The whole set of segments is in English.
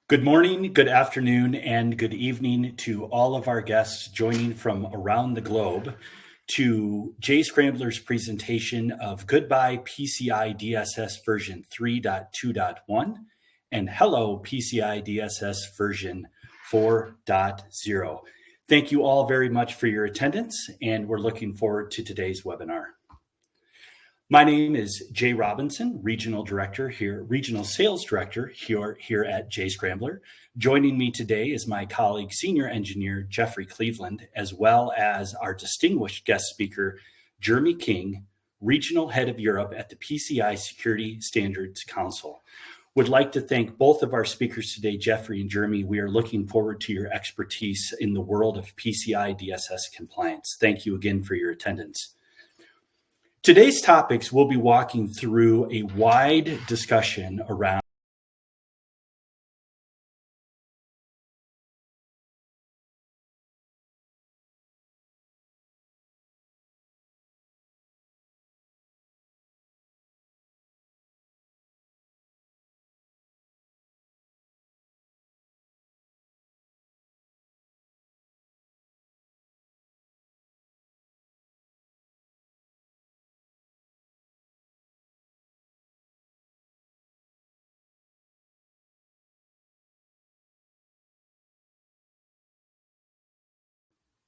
Good morning, good afternoon, and good evening to all of our guests joining from around the globe to Jscrambler's presentation of Goodbye PCI DSS version 3.2.1 and Hello PCI DSS version 4.0. Thank you all very much for your attendance, and we're looking forward to today's webinar. My name is Jay Robinson, Regional Sales Director here at Jscrambler. Joining me today is my colleague, Senior Engineer Jeffrey Cleveland, as well as our distinguished guest speaker, Jeremy King, Regional Head of Europe at the PCI Security Standards Council. Would like to thank both of our speakers today, Jeffrey and Jeremy. We are looking forward to your expertise in the world of PCI DSS compliance. Thank you again for your attendance. Today's topics, we'll be walking through a wide discussion around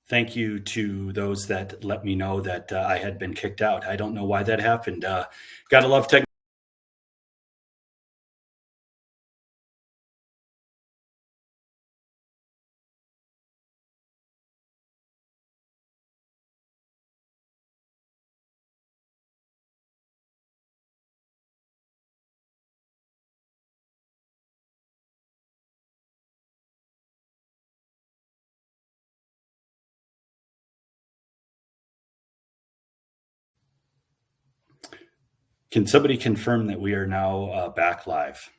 Thank you to those that let me know that I had been kicked out. I don't know why that happened. Gotta love technology. Can somebody confirm that we are now back live?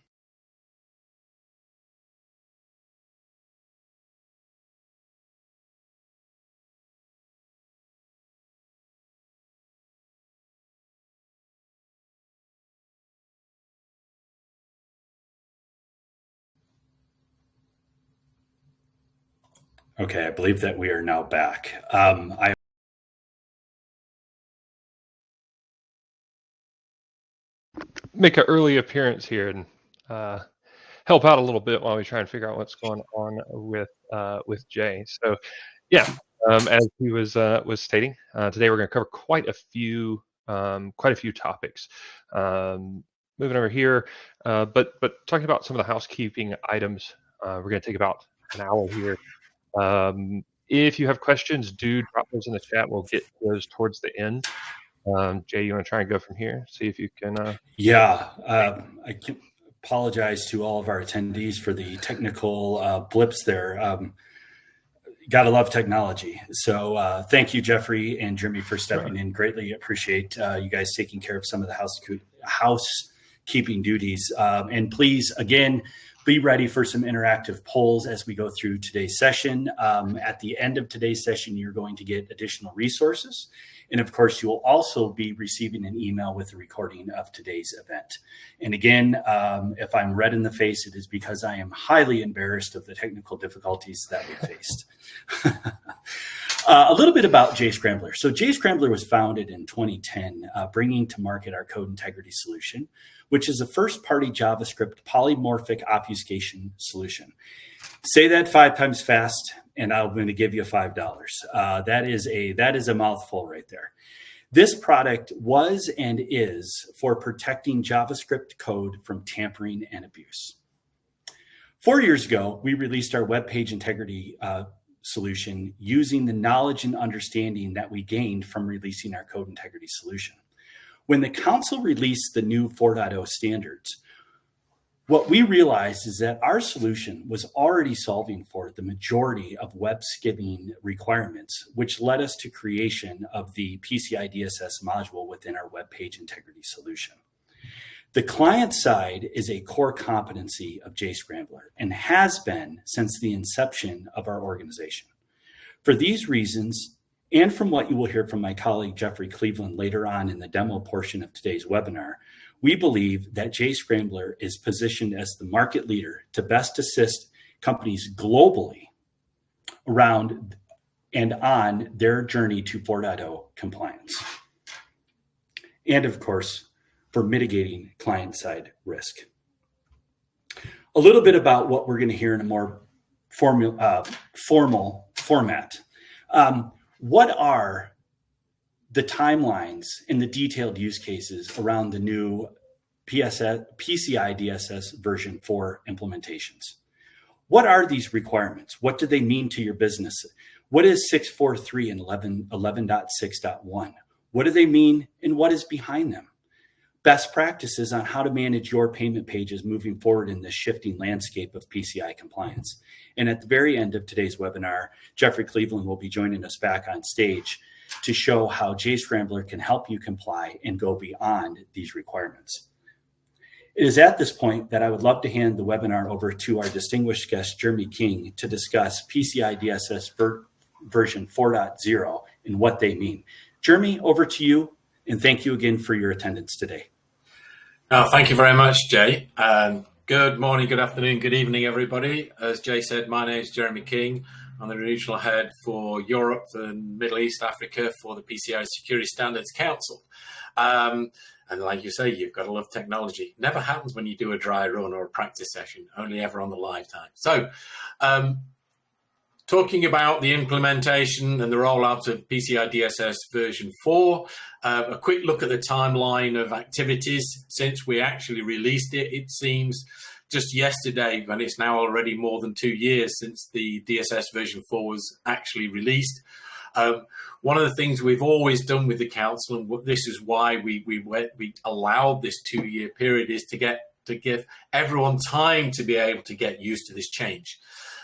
Okay, I believe that we are now back. I make an early appearance here and help out a little bit while we try and figure out what's going on with Jay. So, yeah, as he was stating, today we're going to cover quite a few topics. Moving over here, but talking about some of the housekeeping items, we're going to take about an hour here. If you have questions, do drop those in the chat. We'll get those towards the end. Jay, you want to try and go from here? See if you can. I can apologize to all of our attendees for the technical blips there. Gotta love technology. So thank you, Jeffrey and Jeremy, for stepping in. Greatly appreciate you guys taking care of some of the housekeeping duties. And please, again, be ready for some interactive polls as we go through today's session. At the end of today's session, you're going to get additional resources. And of course, you will also be receiving an email with a recording of today's event. And again, if I'm red in the face, it is because I am highly embarrassed of the technical difficulties that we faced. A little bit about Jscrambler. So Jscrambler was founded in 2010, bringing to market our code integrity solution, which is a first-party JavaScript polymorphic obfuscation solution. Say that 5 times fast, and I'm going to give you $5. That is a mouthful right there. This product was and is for protecting JavaScript code from tampering and abuse. 4 years ago, we released our web page integrity solution using the knowledge and understanding that we gained from releasing our code integrity solution. When the council released the new 4.0 standards, what we realized is that our solution was already solving for the majority of web skimming requirements, which led us to creation of the PCI DSS module within our web page integrity solution. The client side is a core competency of Jscrambler and has been since the inception of our organization. For these reasons, and from what you will hear from my colleague Jeffrey Cleveland later on in the demo portion of today's webinar, we believe that Jscrambler is positioned as the market leader to best assist companies globally around and on their journey to 4.0 compliance. And of course, for mitigating client-side risk. A little bit about what we're going to hear in a more formal format. What are the timelines and the detailed use cases around the new PCI DSS version 4 implementations? What are these requirements? What do they mean to your business? What is 643 and 11.6.1? What do they mean and what is behind them? Best practices on how to manage your payment pages moving forward in this shifting landscape of PCI compliance. And at the very end of today's webinar, Jeffrey Cleveland will be joining us back on stage to show how Jscrambler can help you comply and go beyond these requirements. It is at this point that I would love to hand the webinar over to our distinguished guest, Jeremy King, to discuss PCI DSS version 4.0 and what they mean. Jeremy, over to you, and thank you again for your attendance today. Thank you very much, Jay. Good morning, good afternoon, good evening, everybody. As Jay said, my name is Jeremy King. I'm the regional head for Europe and Middle East Africa for the PCI Security Standards Council. And like you say, you've got to love technology. Never happens when you do a dry run or a practice session, only ever on the live time. So, talking about the implementation and the rollout of PCI DSS version 4, a quick look at the timeline of activities since we actually released it. It seems just yesterday, and it's now already more than 2 years since the DSS version 4 was actually released. One of the things we've always done with the council, and this is why we allowed this 2-year period, is to give everyone time to be able to get used to this change.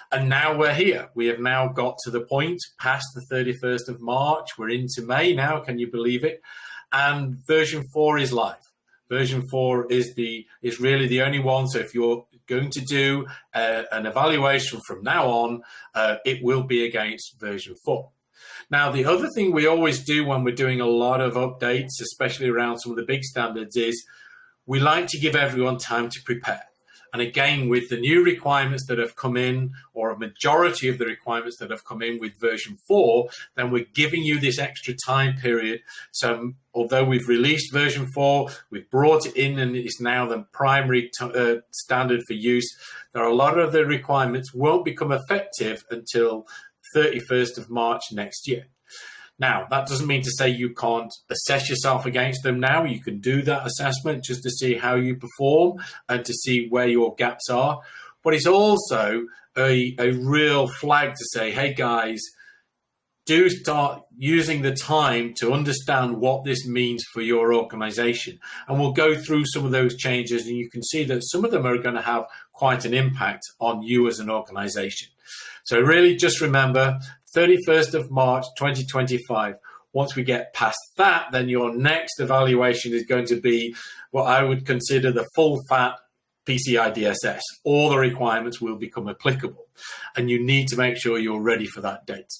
And now we're here. We have now got to the point past the 31st of March. We're into May now. Can you believe it? And version 4 is live. Version 4 is really the only one. So if you're going to do an evaluation from now on, it will be against version 4. Now, the other thing we always do when we're doing a lot of updates, especially around some of the big standards, is we like to give everyone time to prepare. And again, with the new requirements that have come in, or a majority of the requirements that have come in with version 4, then we're giving you this extra time period. So although we've released version 4, we've brought it in and it's now the primary standard for use, there are a lot of the requirements won't become effective until 31st of March next year. Now, that doesn't mean to say you can't assess yourself against them now. You can do that assessment just to see how you perform and to see where your gaps are. But it's also a real flag to say, hey, guys, do start using the time to understand what this means for your organization. And we'll go through some of those changes, and you can see that some of them are going to have quite an impact on you as an organization. So really just remember, 31st of March, 2025. Once we get past that, then your next evaluation is going to be what I would consider the full fat PCI DSS. All the requirements will become applicable, and you need to make sure you're ready for that date.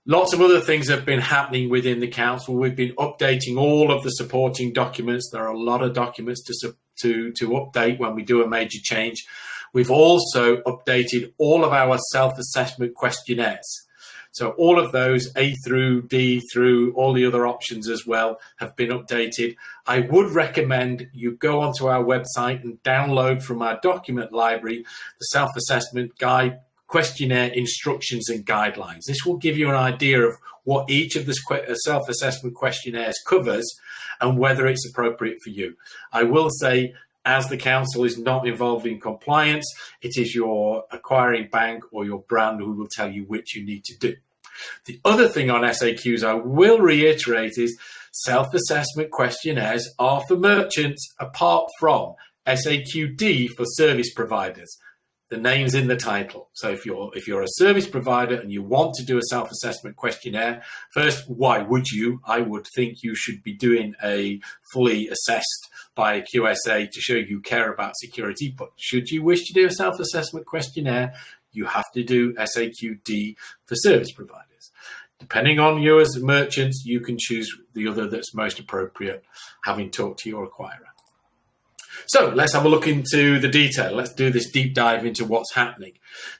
Lots of other things have been happening within the council. We've been updating all of the supporting documents. There are a lot of documents to update when we do a major change. We've also updated all of our self-assessment questionnaires. So all of those, A through D through all the other options as well, have been updated. I would recommend you go onto our website and download from our document library the self-assessment guide, questionnaire instructions and guidelines. This will give you an idea of what each of the self-assessment questionnaires covers and whether it's appropriate for you. I will say, as the council is not involved in compliance, it is your acquiring bank or your brand who will tell you which you need to do. The other thing on SAQs I will reiterate is self-assessment questionnaires are for merchants apart from SAQD for service providers. The name's in the title. So if you're a service provider and you want to do a self-assessment questionnaire, first, why would you? I would think you should be doing a fully assessed by a QSA to show you care about security. But should you wish to do a self-assessment questionnaire, you have to do SAQD for service providers. Depending on you as merchants, you can choose the other that's most appropriate, having talked to your acquirer. So let's have a look into the detail. Let's do this deep dive into what's happening.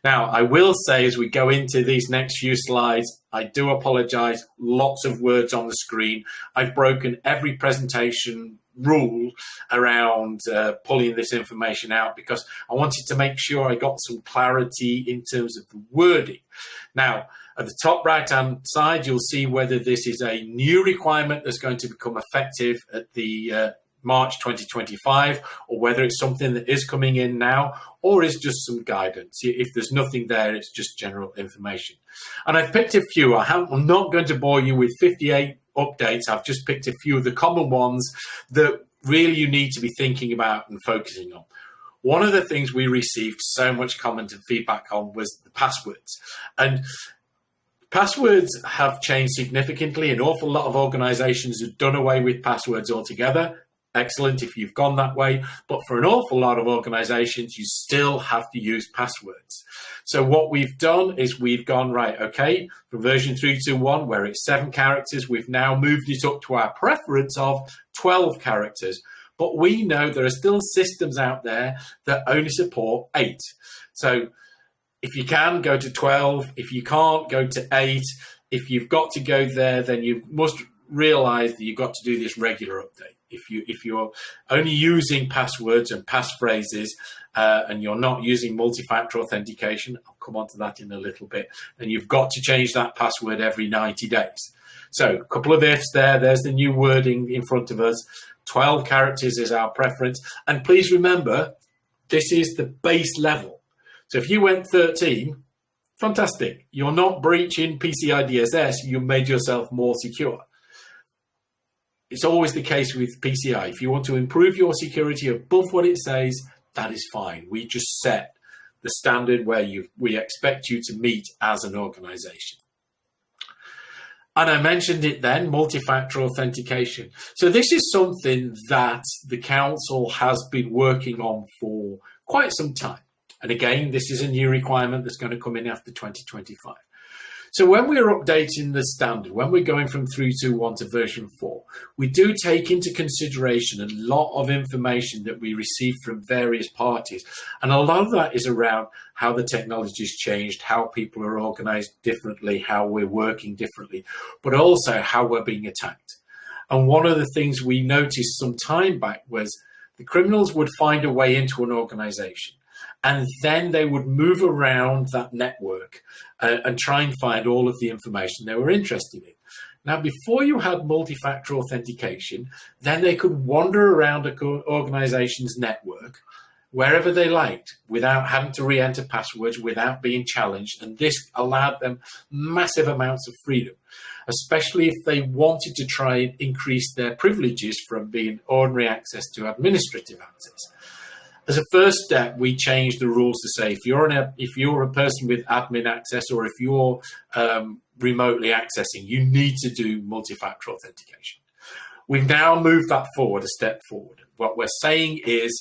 Now, I will say as we go into these next few slides, I do apologize, lots of words on the screen. I've broken every presentation rule around pulling this information out because I wanted to make sure I got some clarity in terms of the wording. Now, at the top right-hand side, you'll see whether this is a new requirement that's going to become effective at the March 2025, or whether it's something that is coming in now, or is just some guidance. If there's nothing there, it's just general information. And I've picked a few. I'm not going to bore you with 58 updates. I've just picked a few of the common ones that really you need to be thinking about and focusing on. One of the things we received so much comment and feedback on was the passwords. And passwords have changed significantly. An awful lot of organizations have done away with passwords altogether. Excellent if you've gone that way, but for an awful lot of organizations, you still have to use passwords. So what we've done is we've gone, right, okay, from version 3.2.1, where it's 7 characters, we've now moved it up to our preference of 12 characters. But we know there are still systems out there that only support 8. So if you can, go to 12. If you can't, go to 8. If you've got to go there, then you must realize that you've got to do this regular update. If you're only using passwords and passphrases and you're not using multi-factor authentication, I'll come on to that in a little bit, then you've got to change that password every 90 days. So a couple of ifs there. There's the new wording in front of us. 12 characters is our preference. And please remember, this is the base level. So if you went 13, fantastic. You're not breaching PCI DSS. You've made yourself more secure. It's always the case with PCI. If you want to improve your security above what it says, that is fine. We just set the standard where we expect you to meet as an organization. And I mentioned it then, multi-factor authentication. So this is something that the council has been working on for quite some time. And again, this is a new requirement that's going to come in after 2025. So when we're updating the standard, when we're going from 3.2.1 to version 4, we do take into consideration a lot of information that we receive from various parties. And a lot of that is around how the technology has changed, how people are organized differently, how we're working differently, but also how we're being attacked. And one of the things we noticed some time back was the criminals would find a way into an organization. And then they would move around that network and try and find all of the information they were interested in. Now, before you had multi-factor authentication, then they could wander around an organization's network wherever they liked without having to re-enter passwords, without being challenged. And this allowed them massive amounts of freedom, especially if they wanted to try and increase their privileges from being ordinary access to administrative access. As a first step, we changed the rules to say if you're a person with admin access, or if you're remotely accessing, you need to do multi-factor authentication. We've now moved that forward, a step forward. What we're saying is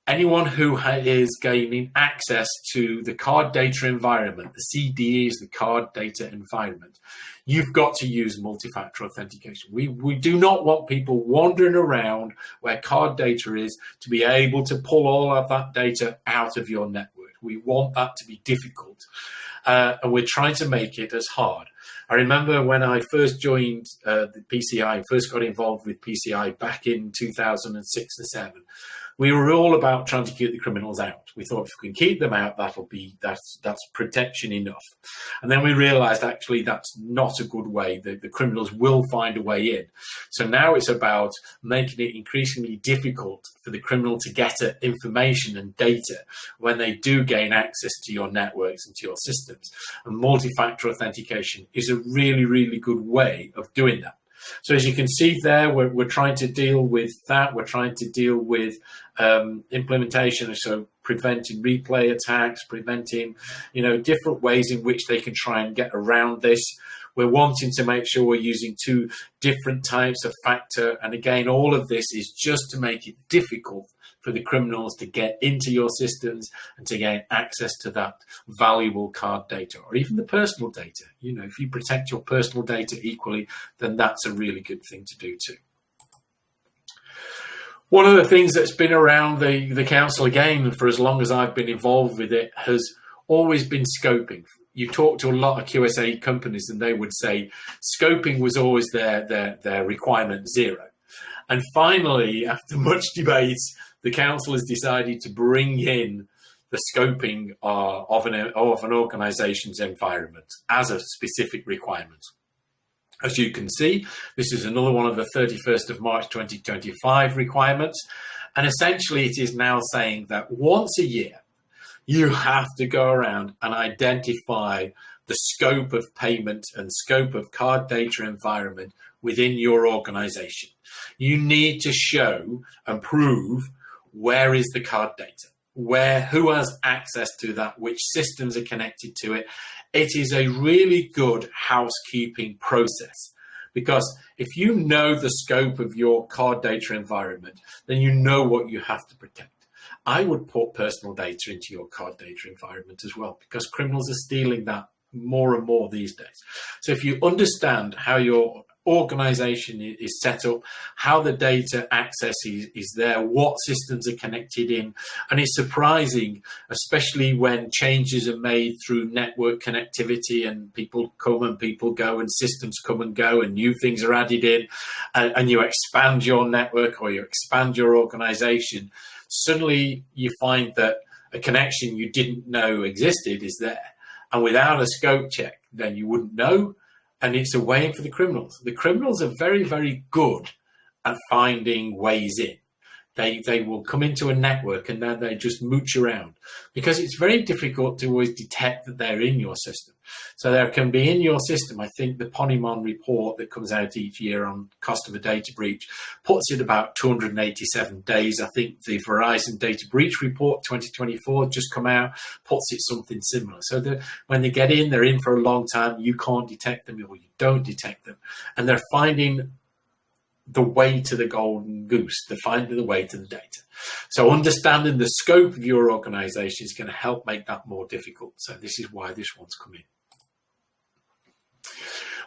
anyone who is gaining access to the card data environment, the CDE is the card data environment, you've got to use multi-factor authentication. We do not want people wandering around where card data is to be able to pull all of that data out of your network. We want that to be difficult, and we're trying to make it as hard. I remember when I first joined the PCI, first got involved with PCI back in 2006 and 7, we were all about trying to keep the criminals out. We thought if we can keep them out, that's protection enough. And then we realized actually that's not a good way. The criminals will find a way in. So now it's about making it increasingly difficult for the criminal to get at information and data when they do gain access to your networks and to your systems. And multi-factor authentication is a really, really good way of doing that. So as you can see there, we're trying to deal with that. We're trying to deal with implementation, so preventing replay attacks, preventing, different ways in which they can try and get around this. We're wanting to make sure we're using 2 different types of factor. And again, all of this is just to make it difficult for the criminals to get into your systems and to gain access to that valuable card data, or even the personal data. If you protect your personal data equally, then that's a really good thing to do too. One of the things that's been around the council again for as long as I've been involved with it has always been scoping. You talk to a lot of QSA companies and they would say scoping was always their requirement 0. And finally, after much debate, the council has decided to bring in the scoping of an organization's environment as a specific requirement. As you can see, this is another one of the 31st of March 2025 requirements. And essentially it is now saying that once a year, you have to go around and identify the scope of payment and scope of card data environment within your organization. You need to show and prove where is the card data, who has access to that, which systems are connected to it. It is a really good housekeeping process, because if you know the scope of your card data environment, then you know what you have to protect. I would put personal data into your card data environment as well, because criminals are stealing that more and more these days. So if you understand how your organization is set up, how the data access is there, what systems are connected in. And it's surprising, especially when changes are made through network connectivity and people come and people go and systems come and go and new things are added in, and you expand your network or you expand your organization, suddenly you find that a connection you didn't know existed is there. And without a scope check, then you wouldn't know. And it's a way in for the criminals. The criminals are very, very good at finding ways in. They will come into a network and then they just mooch around, because it's very difficult to always detect that they're in your system. So there can be in your system, I think the Ponymon report that comes out each year on cost of a data breach puts it about 287 days. I think the Verizon data breach report 2024 just come out, puts it something similar. So when they get in, they're in for a long time. You can't detect them or you don't detect them. And they're finding the way to the golden goose, to find the way to the data. So understanding the scope of your organization is going to help make that more difficult. So this is why this one's come in.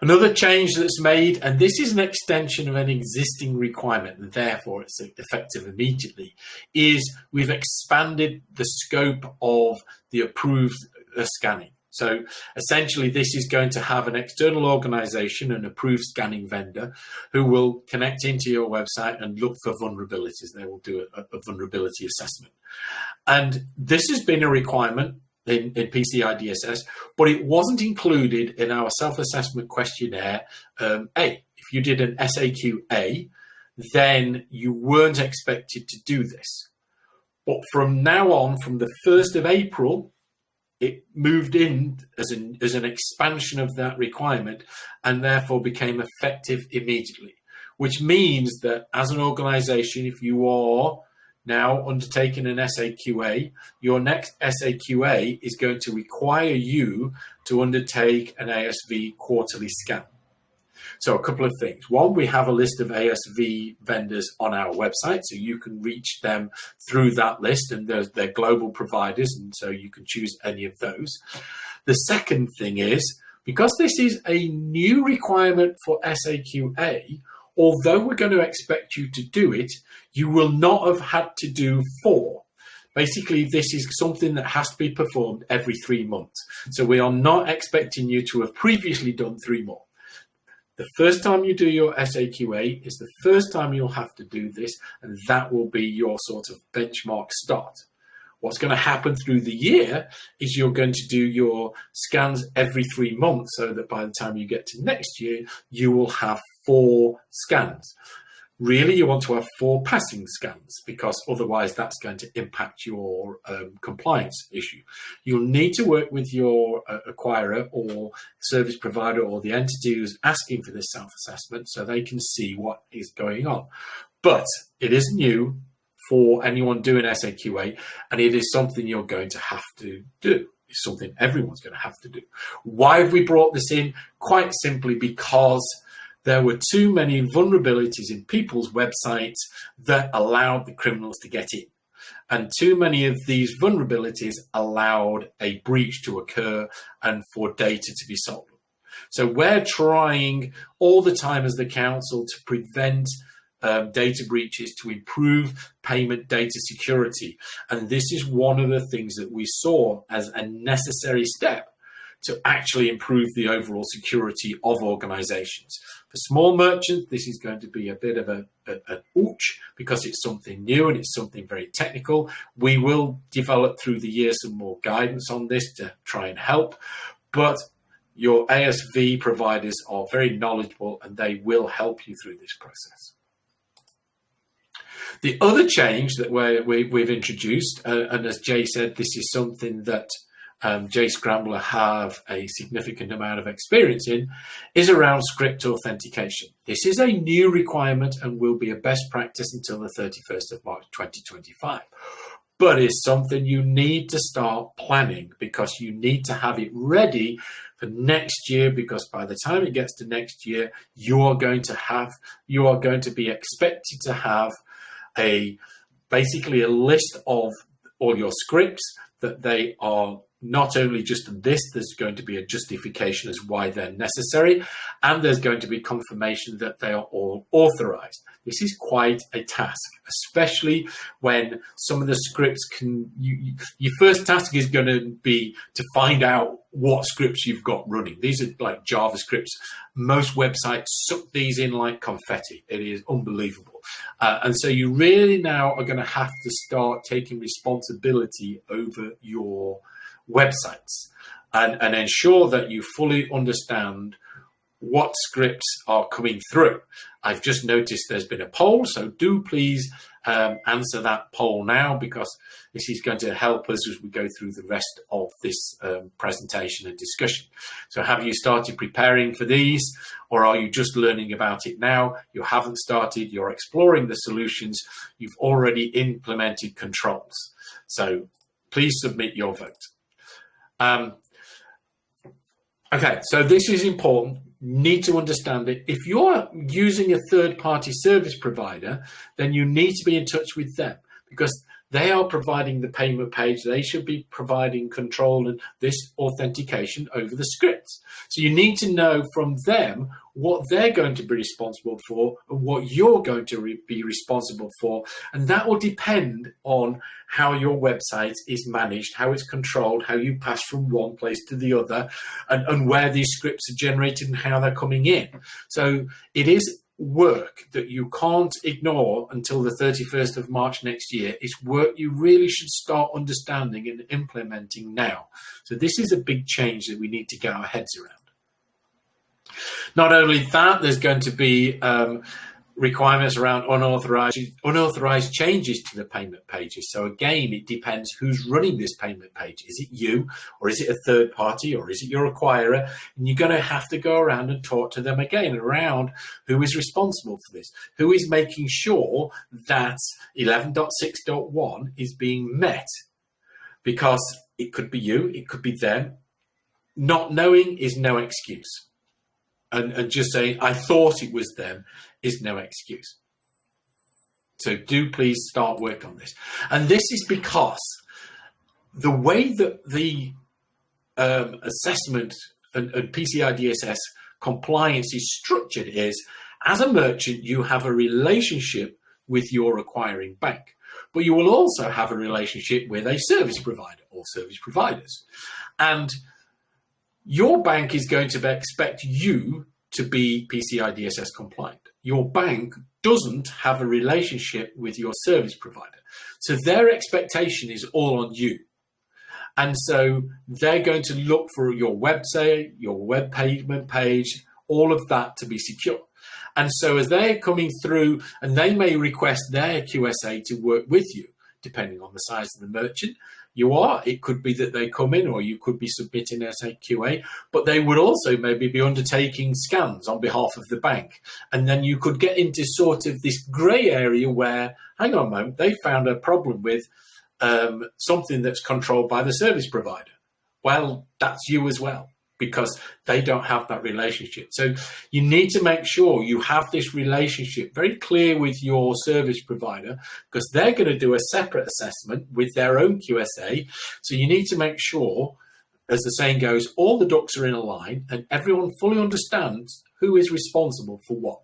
Another change that's made, and this is an extension of an existing requirement, and therefore it's effective immediately, is we've expanded the scope of the approved scanning. So essentially, this is going to have an external organization, an approved scanning vendor, who will connect into your website and look for vulnerabilities. They will do a vulnerability assessment. And this has been a requirement in PCI DSS, but it wasn't included in our self-assessment questionnaire A. If you did an SAQ A, then you weren't expected to do this. But from now on, from the 1st of April, it moved in as an expansion of that requirement and therefore became effective immediately, which means that as an organization, if you are now undertaking an SAQA, your next SAQA is going to require you to undertake an ASV quarterly scan. So a couple of things. One, we have a list of ASV vendors on our website, so you can reach them through that list, and they're global providers, and so you can choose any of those. The second thing is, because this is a new requirement for SAQA, although we're going to expect you to do it, you will not have had to do 4. Basically, this is something that has to be performed every 3 months. So we are not expecting you to have previously done 3 more. The first time you do your SAQA is the first time you'll have to do this, and that will be your sort of benchmark start. What's going to happen through the year is you're going to do your scans every 3 months, so that by the time you get to next year, you will have 4 scans. Really, you want to have 4 passing scans, because otherwise that's going to impact your compliance issue. You'll need to work with your acquirer or service provider or the entity who's asking for this self-assessment so they can see what is going on. But it is new for anyone doing SAQA, and it is something you're going to have to do. It's something everyone's going to have to do. Why have we brought this in? Quite simply because there were too many vulnerabilities in people's websites that allowed the criminals to get in. And too many of these vulnerabilities allowed a breach to occur and for data to be stolen. So we're trying all the time as the council to prevent data breaches to improve payment data security. And this is one of the things that we saw as a necessary step to actually improve the overall security of organizations. For small merchants, this is going to be a bit of an ouch because it's something new and it's something very technical. We will develop through the year some more guidance on this to try and help, but your ASV providers are very knowledgeable and they will help you through this process. The other change that we've introduced, and as Jay said, this is something that Jscrambler have a significant amount of experience in, is around script authentication. This is a new requirement and will be a best practice until the 31st of March 2025. But it's something you need to start planning because you need to have it ready for next year, because by the time it gets to next year, you are going to be expected to have basically a list of all your scripts, that they are not only just this, there's going to be a justification as why they're necessary, and there's going to be confirmation that they are all authorized. This is quite a task, especially when some of the scripts your first task is going to be to find out what scripts you've got running. These are like JavaScripts. Most websites suck these in like confetti. It is unbelievable. And so you really now are going to have to start taking responsibility over your websites and ensure that you fully understand what scripts are coming through. I've just noticed there's been a poll, so do please answer that poll now, because this is going to help us as we go through the rest of this presentation and discussion. So have you started preparing for these, or are you just learning about it now? You haven't started, you're exploring the solutions, you've already implemented controls. So please submit your vote. Okay, so this is important. Need to understand it. If you're using a third-party service provider, then you need to be in touch with them, because they are providing the payment page. They should be providing control and this authentication over the scripts. So you need to know from them what they're going to be responsible for and what you're going to be responsible for. And that will depend on how your website is managed, how it's controlled, how you pass from one place to the other, and where these scripts are generated and how they're coming in. So it is work that you can't ignore until the 31st of March next year. It's work you really should start understanding and implementing now. So this is a big change that we need to get our heads around. Not only that, there's going to be requirements around unauthorized changes to the payment pages. So again, it depends who's running this payment page. Is it you, or is it a third party, or is it your acquirer? And you're going to have to go around and talk to them again around who is responsible for this, who is making sure that 11.6.1 is being met, because it could be you, it could be them. Not knowing is no excuse. And just saying, I thought it was them, is no excuse. So do please start work on this. And this is because the way that the assessment and PCI DSS compliance is structured is, as a merchant, you have a relationship with your acquiring bank, but you will also have a relationship with a service provider or service providers. And your bank is going to expect you to be PCI DSS compliant. Your bank doesn't have a relationship with your service provider. So their expectation is all on you. And so they're going to look for your website, your web payment page, all of that to be secure. And so as they're coming through, and they may request their QSA to work with you, depending on the size of the merchant, it could be that they come in, or you could be submitting as a QA, but they would also maybe be undertaking scans on behalf of the bank. And then you could get into sort of this gray area where, hang on a moment, they found a problem with something that's controlled by the service provider. Well, that's you as well, because they don't have that relationship. So you need to make sure you have this relationship very clear with your service provider, because they're going to do a separate assessment with their own QSA. So you need to make sure, as the saying goes, all the ducks are in a line and everyone fully understands who is responsible for what.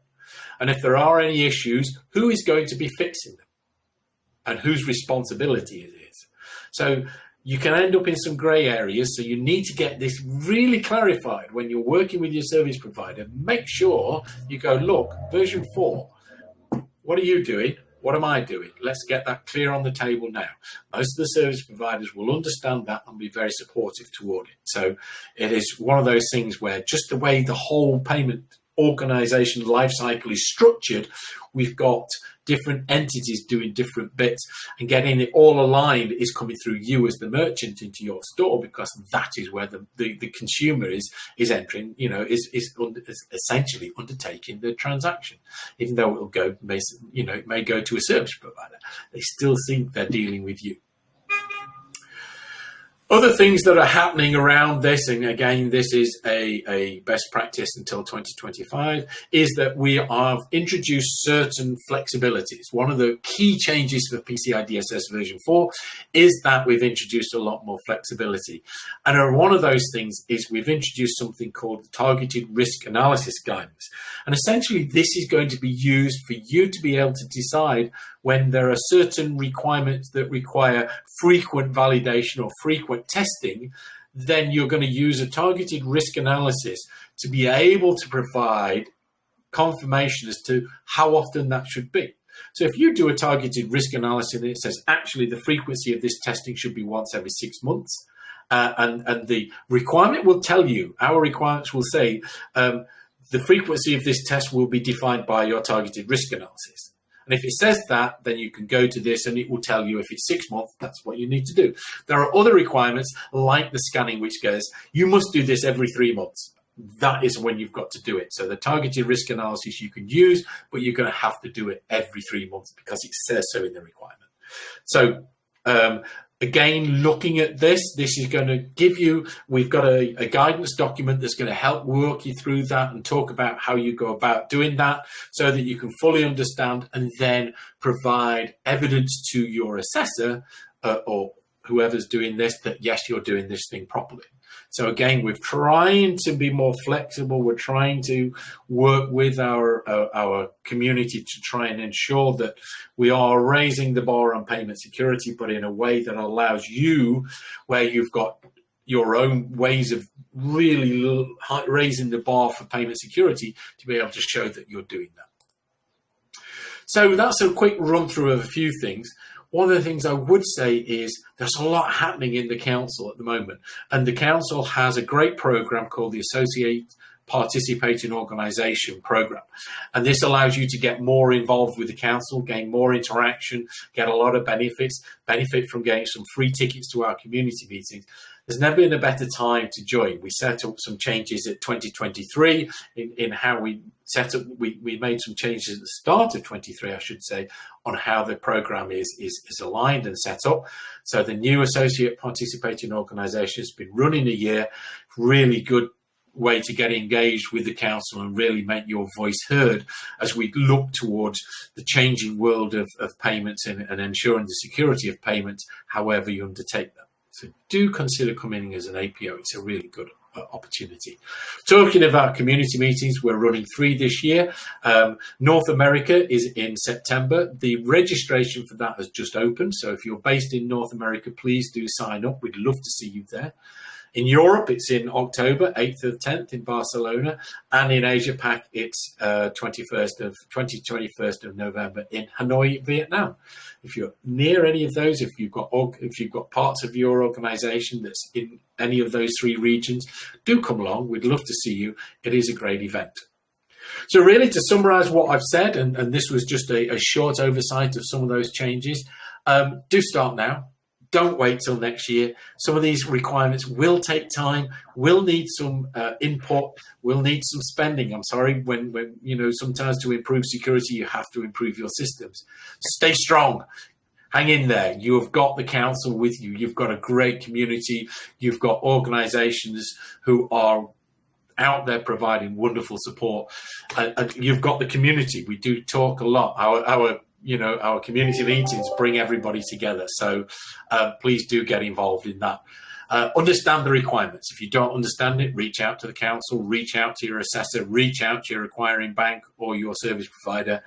And if there are any issues, who is going to be fixing them? And whose responsibility it is? So you can end up in some gray areas. So you need to get this really clarified when you're working with your service provider. Make sure you go, look, version 4, what are you doing? What am I doing? Let's get that clear on the table now. Most of the service providers will understand that and be very supportive toward it. So it is one of those things where just the way the whole payment organization life cycle is structured, we've got different entities doing different bits, and getting it all aligned is coming through you as the merchant into your store, because that is where the consumer is entering, is essentially undertaking the transaction. Even though it'll go, it may go to a service provider, they still think they're dealing with you. Other things that are happening around this, and again, this is a best practice until 2025, is that we have introduced certain flexibilities. One of the key changes for PCI DSS version 4 is that we've introduced a lot more flexibility. And one of those things is we've introduced something called the Targeted Risk Analysis Guidance. And essentially, this is going to be used for you to be able to decide when there are certain requirements that require frequent validation or frequent testing, then you're going to use a targeted risk analysis to be able to provide confirmation as to how often that should be. So if you do a targeted risk analysis and it says, actually, the frequency of this testing should be once every 6 months, and the requirement will tell you, our requirements will say, the frequency of this test will be defined by your targeted risk analysis. And if it says that, then you can go to this and it will tell you if it's 6 months, that's what you need to do. There are other requirements like the scanning, which goes, you must do this every 3 months. That is when you've got to do it. So the targeted risk analysis you can use, but you're going to have to do it every 3 months because it says so in the requirement. So again, looking at this is going to give you, we've got a guidance document that's going to help work you through that and talk about how you go about doing that so that you can fully understand and then provide evidence to your assessor or whoever's doing this that, yes, you're doing this thing properly. So again, we're trying to be more flexible. We're trying to work with our community to try and ensure that we are raising the bar on payment security, but in a way that allows you, where you've got your own ways of really raising the bar for payment security, to be able to show that you're doing that. So that's a quick run through of a few things. One of the things I would say is there's a lot happening in the council at the moment, and the council has a great program called the Associate Participating Organisation Program. And this allows you to get more involved with the council, gain more interaction, get a lot of benefit from getting some free tickets to our community meetings. There's never been a better time to join. We set up some changes at 2023 in how we set up. We made some changes at the start of 23, I should say, on how the program is aligned and set up. So the new Associate Participating Organisation has been running a year. Really good way to get engaged with the council and really make your voice heard as we look towards the changing world of payments and ensuring the security of payments, however you undertake them. So do consider coming in as an APO. It's a really good opportunity. Talking about community meetings, we're running 3 this year. North America is in September. The registration for that has just opened. So if you're based in North America, please do sign up. We'd love to see you there. In Europe, it's in October, 8th to 10th in Barcelona. And in Asia Pac, it's 21st of November in Hanoi, Vietnam. If you're near any of those, if you've got parts of your organization that's in any of those 3 regions, do come along. We'd love to see you. It is a great event. So really, to summarize what I've said, and this was just a short oversight of some of those changes, do start now. Don't wait till next year. Some of these requirements will take time, will need some input, will need some spending. I'm sorry, when sometimes to improve security, you have to improve your systems. Stay strong. Hang in there. You have got the council with you. You've got a great community. You've got organizations who are out there providing wonderful support. You've got the community. We do talk a lot. Our community meetings bring everybody together. So please do get involved in that. Understand the requirements. If you don't understand it, reach out to the council, reach out to your assessor, reach out to your acquiring bank or your service provider.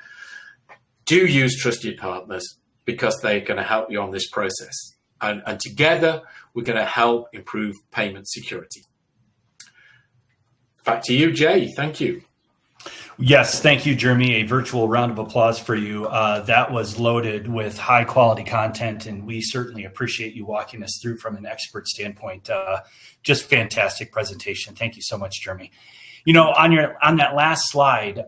Do use trusted partners because they're going to help you on this process. And together, we're going to help improve payment security. Back to you, Jay. Thank you. Yes, thank you, Jeremy. A virtual round of applause for you. That was loaded with high quality content, and we certainly appreciate you walking us through from an expert standpoint. Just fantastic presentation. Thank you so much, Jeremy. You know, on that last slide,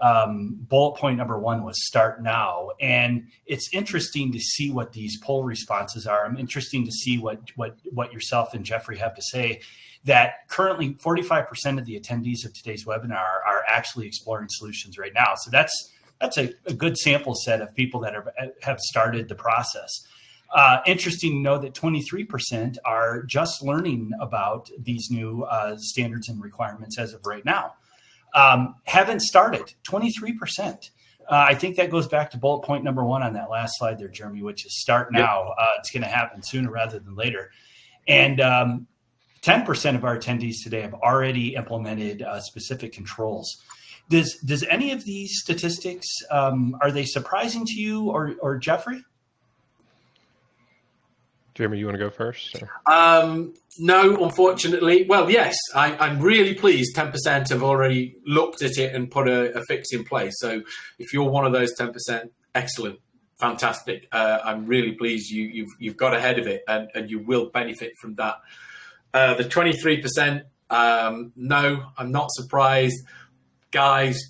bullet point number 1 was start now, and it's interesting to see what these poll responses are. I'm interested to see what yourself and Jeffrey have to say. That currently 45% of the attendees of today's webinar are actually exploring solutions right now. So that's a good sample set of people that have started the process. Interesting to know that 23% are just learning about these new standards and requirements as of right now. Haven't started, 23%. I think that goes back to bullet point number 1 on that last slide there, Jeremy, which is start now. It's going to happen sooner rather than later. And 10% of our attendees today have already implemented specific controls. Does any of these statistics, are they surprising to you or Jeffrey? Jeremy, you want to go first? No, unfortunately. Well, yes, I'm really pleased 10% have already looked at it and put a fix in place. So if you're one of those 10%, excellent, fantastic. I'm really pleased you've got ahead of it and you will benefit from that. The 23%, no, I'm not surprised. Guys,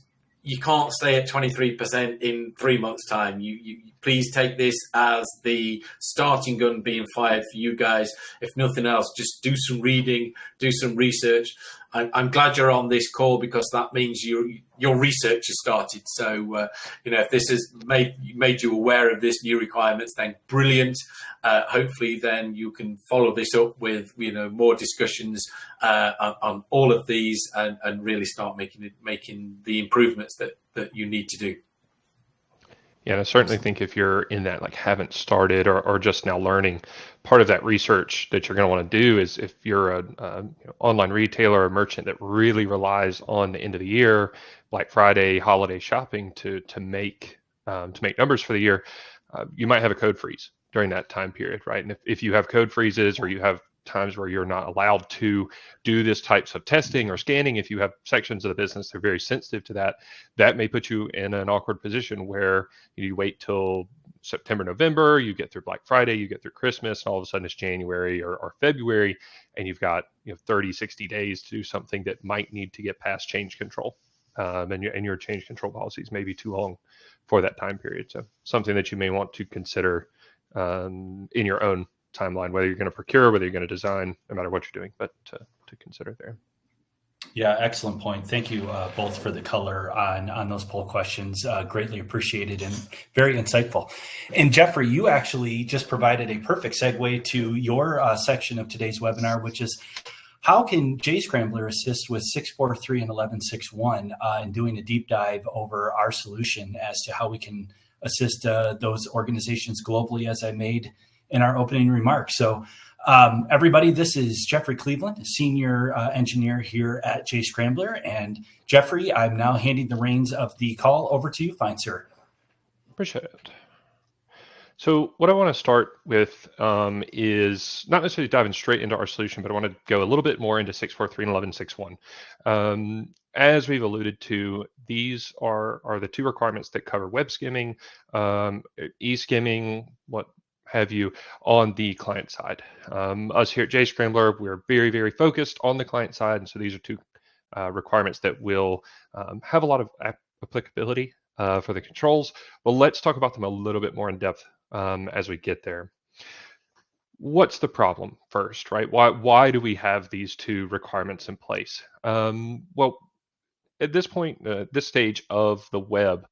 you can't stay at 23% in 3 months' time. You please take this as the starting gun being fired for you guys. If nothing else, just do some reading, do some research. I'm glad you're on this call because that means your research has started. So, if this has made you aware of this new requirements, then brilliant. Hopefully, then you can follow this up with more discussions on all of these and really start making the improvements that you need to do. Yeah, and I certainly think if you're in that, like haven't started or just now learning, part of that research that you're going to want to do is if you're an online retailer or merchant that really relies on the end of the year, Black Friday, holiday shopping to make numbers for the year, you might have a code freeze during that time period, right? And if you have code freezes or you have times where you're not allowed to do this types of testing or scanning, if you have sections of the business that are very sensitive to that, that may put you in an awkward position where you wait till September, November, you get through Black Friday, you get through Christmas, and all of a sudden it's January or February, and you've got 30, 60 days to do something that might need to get past change control. And your change control policies may be too long for that time period. So something that you may want to consider in your own timeline, whether you're going to procure, whether you're going to design, no matter what you're doing, but to consider there. Yeah, excellent point. Thank you both for the color on those poll questions. Greatly appreciated and very insightful. And Jeffrey, you actually just provided a perfect segue to your section of today's webinar, which is how can Jscrambler assist with 643 and 1161 in doing a deep dive over our solution as to how we can assist those organizations globally, as I made in our opening remarks. So everybody, this is Jeffrey Cleveland, Senior Engineer here at Jscrambler. And Jeffrey, I'm now handing the reins of the call over to you, fine sir. Appreciate it. So what I want to start with is not necessarily diving straight into our solution, but I want to go a little bit more into 643 and 1161. As we've alluded to, these are the two requirements that cover web skimming, e-skimming, what have you, on the client side. Us here at Jscrambler, we're very, very focused on the client side, and so these are two requirements that will have a lot of applicability for the controls. But let's talk about them a little bit more in depth as we get there. What's the problem first, right? Why do we have these two requirements in place? Well, at this point, this stage of the web,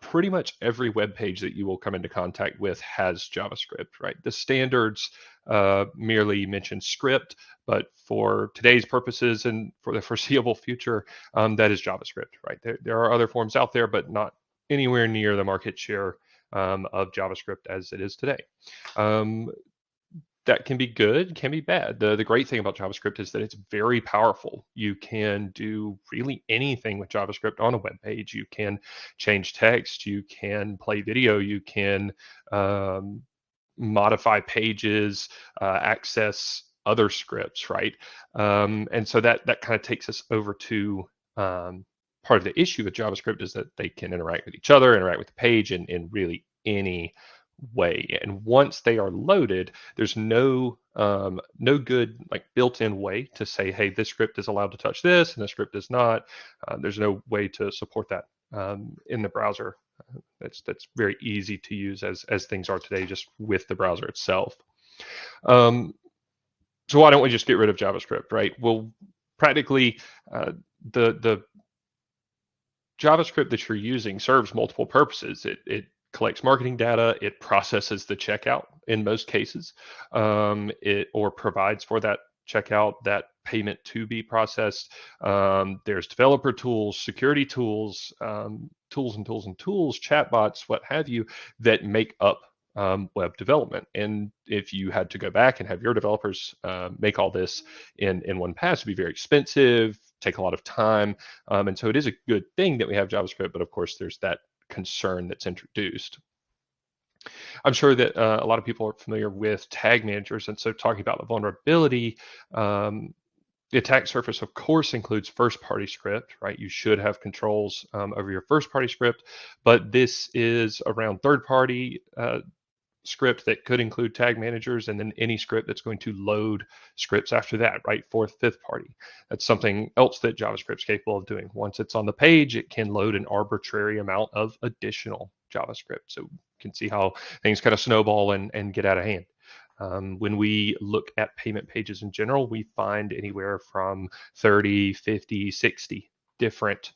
pretty much every web page that you will come into contact with has JavaScript, right? The standards merely mention script, but for today's purposes and for the foreseeable future, that is JavaScript, right? There are other forms out there, but not anywhere near the market share of JavaScript as it is today. that can be good, can be bad. The great thing about JavaScript is that it's very powerful. You can do really anything with JavaScript on a web page. You can change text, you can play video, you can modify pages, access other scripts, right? And so that kind of takes us over to part of the issue with JavaScript is that they can interact with each other, interact with the page in really any way. And once they are loaded, there's no good like built-in way to say, hey, this script is allowed to touch this and this script is not. There's no way to support that in the browser. That's very easy to use as things are today, just with the browser itself. So why don't we just get rid of JavaScript, right? Well, practically the JavaScript that you're using serves multiple purposes. It collects marketing data, it processes the checkout in most cases, or provides for that checkout, that payment to be processed. There's developer tools, security tools, tools, chatbots, what have you, that make up web development. And if you had to go back and have your developers make all this in one pass, it'd be very expensive, take a lot of time. And so it is a good thing that we have JavaScript, but of course there's that concern that's introduced. I'm sure that a lot of people are familiar with tag managers, and so talking about the vulnerability, the attack surface, of course, includes first-party script, right? You should have controls over your first-party script, but this is around third-party script that could include tag managers, and then any script that's going to load scripts after that, right? Fourth, fifth party. That's something else that JavaScript's capable of doing. Once it's on the page, it can load an arbitrary amount of additional JavaScript. So you can see how things kind of snowball and get out of hand. When we look at payment pages in general, we find anywhere from 30, 50, 60 different,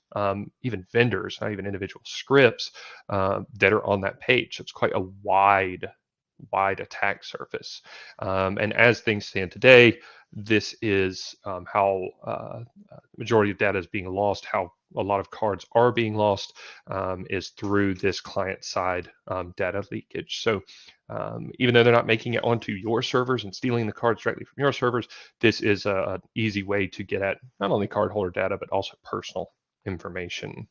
even vendors, not even individual scripts that are on that page. So it's quite a wide attack surface. And as things stand today, this is how the majority of data is being lost, how a lot of cards are being lost is through this client-side data leakage. So even though they're not making it onto your servers and stealing the cards directly from your servers, this is an easy way to get at not only cardholder data, but also personal information.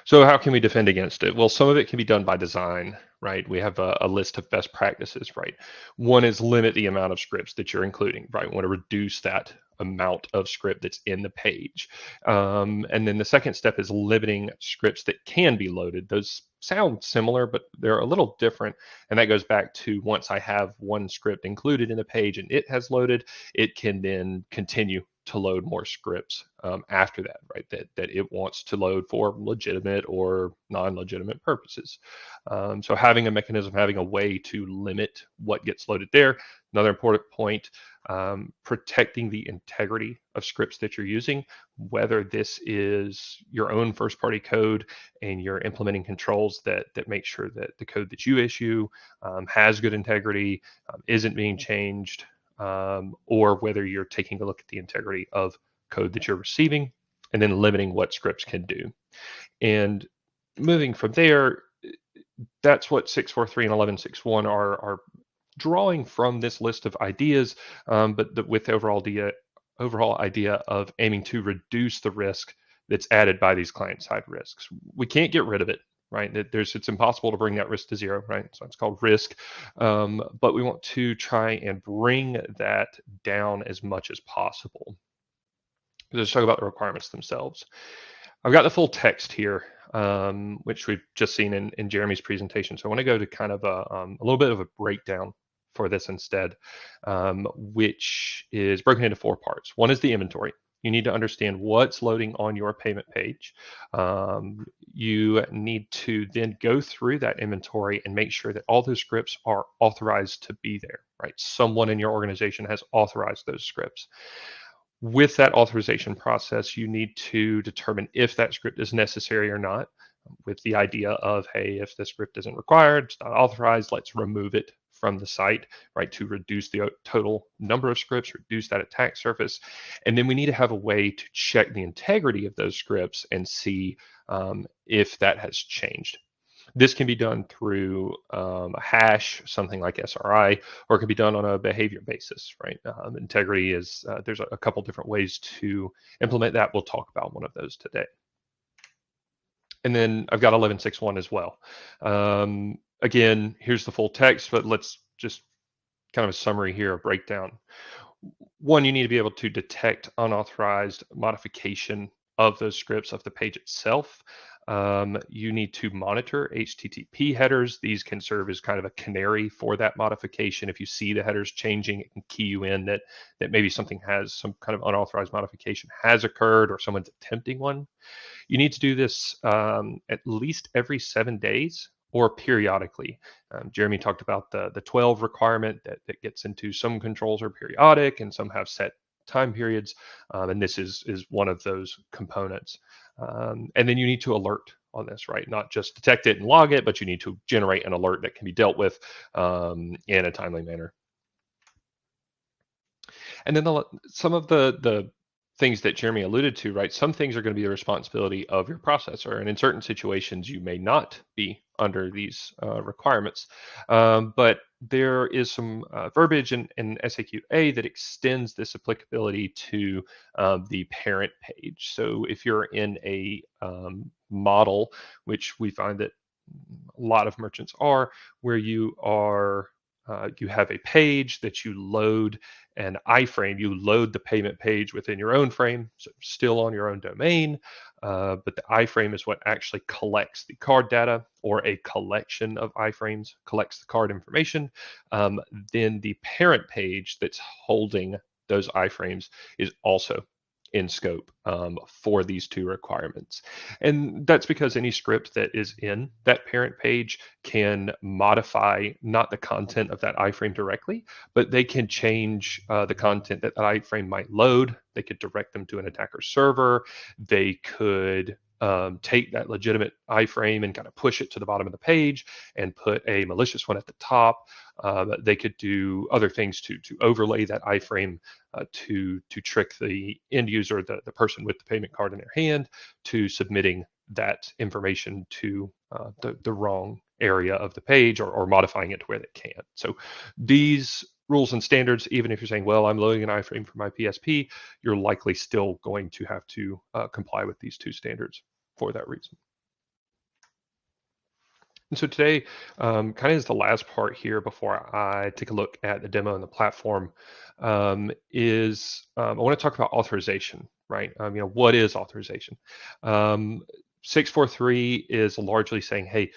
So how can we defend against it? Well, some of it can be done by design, right? We have a list of best practices, right? One is limit the amount of scripts that you're including, right? We want to reduce that amount of script that's in the page. And then the second step is limiting scripts that can be loaded. Those sound similar, but they're a little different. And that goes back to once I have one script included in a page and it has loaded, it can then continue to load more scripts after that, right? That it wants to load for legitimate or non-legitimate purposes. So having a mechanism, having a way to limit what gets loaded there. Another important point, protecting the integrity of scripts that you're using, whether this is your own first-party code and you're implementing controls that make sure that the code that you issue has good integrity, isn't being changed, or whether you're taking a look at the integrity of code that you're receiving and then limiting what scripts can do. And moving from there, that's what 643 and 1161 are drawing from this list of ideas, but with the overall idea of aiming to reduce the risk that's added by these client-side risks. We can't get rid of it, right? It's impossible to bring that risk to zero, right? So it's called risk, but we want to try and bring that down as much as possible. Let's talk about the requirements themselves. I've got the full text here, which we've just seen in Jeremy's presentation. So I want to go to kind of a little bit of a breakdown for this instead, which is broken into 4 parts. One is the inventory. You need to understand what's loading on your payment page. You need to then go through that inventory and make sure that all those scripts are authorized to be there, right? Someone in your organization has authorized those scripts. With that authorization process, you need to determine if that script is necessary or not, with the idea of, hey, if the script isn't required, it's not authorized, let's remove it from the site, right, to reduce the total number of scripts, reduce that attack surface. And then we need to have a way to check the integrity of those scripts and see if that has changed. This can be done through a hash, something like SRI, or it can be done on a behavior basis, right? Integrity is, there's a couple different ways to implement that. We'll talk about one of those today. And then I've got 11.6.1 as well. Again, here's the full text, but let's just kind of a summary here, a breakdown. One, you need to be able to detect unauthorized modification of those scripts of the page itself. You need to monitor HTTP headers. These can serve as kind of a canary for that modification. If you see the headers changing, it can key you in that maybe something has some kind of unauthorized modification has occurred or someone's attempting one. You need to do this at least every 7 days or periodically. Jeremy talked about the 12 requirement that gets into some controls are periodic and some have set time periods, and this is one of those components. And then you need to alert on this, right? Not just detect it and log it, but you need to generate an alert that can be dealt with in a timely manner. And then some of the things that Jeremy alluded to, right? Some things are going to be the responsibility of your processor, and in certain situations, you may not be under these requirements. But there is some verbiage in SAQA that extends this applicability to the parent page. So if you're in a model, which we find that a lot of merchants are, where you are you have a page that you load an iframe, you load the payment page within your own frame, so still on your own domain, but the iframe is what actually collects the card data, or a collection of iframes collects the card information. Then the parent page that's holding those iframes is also in scope for these two requirements. And that's because any script that is in that parent page can modify not the content of that iframe directly, but they can change the content that iframe might load. They could direct them to an attacker server. They could take that legitimate iframe and kind of push it to the bottom of the page and put a malicious one at the top. They could do other things to overlay that iframe to trick the end user, the person with the payment card in their hand, to submitting that information to the wrong area of the page, or modifying it to where they can't. So these rules and standards, even if you're saying, well, I'm loading an iframe for my PSP, you're likely still going to have to comply with these two standards for that reason. And so today, kind of is the last part here before I take a look at the demo and the platform, is I want to talk about authorization, right? What is authorization? 643 is largely saying, hey,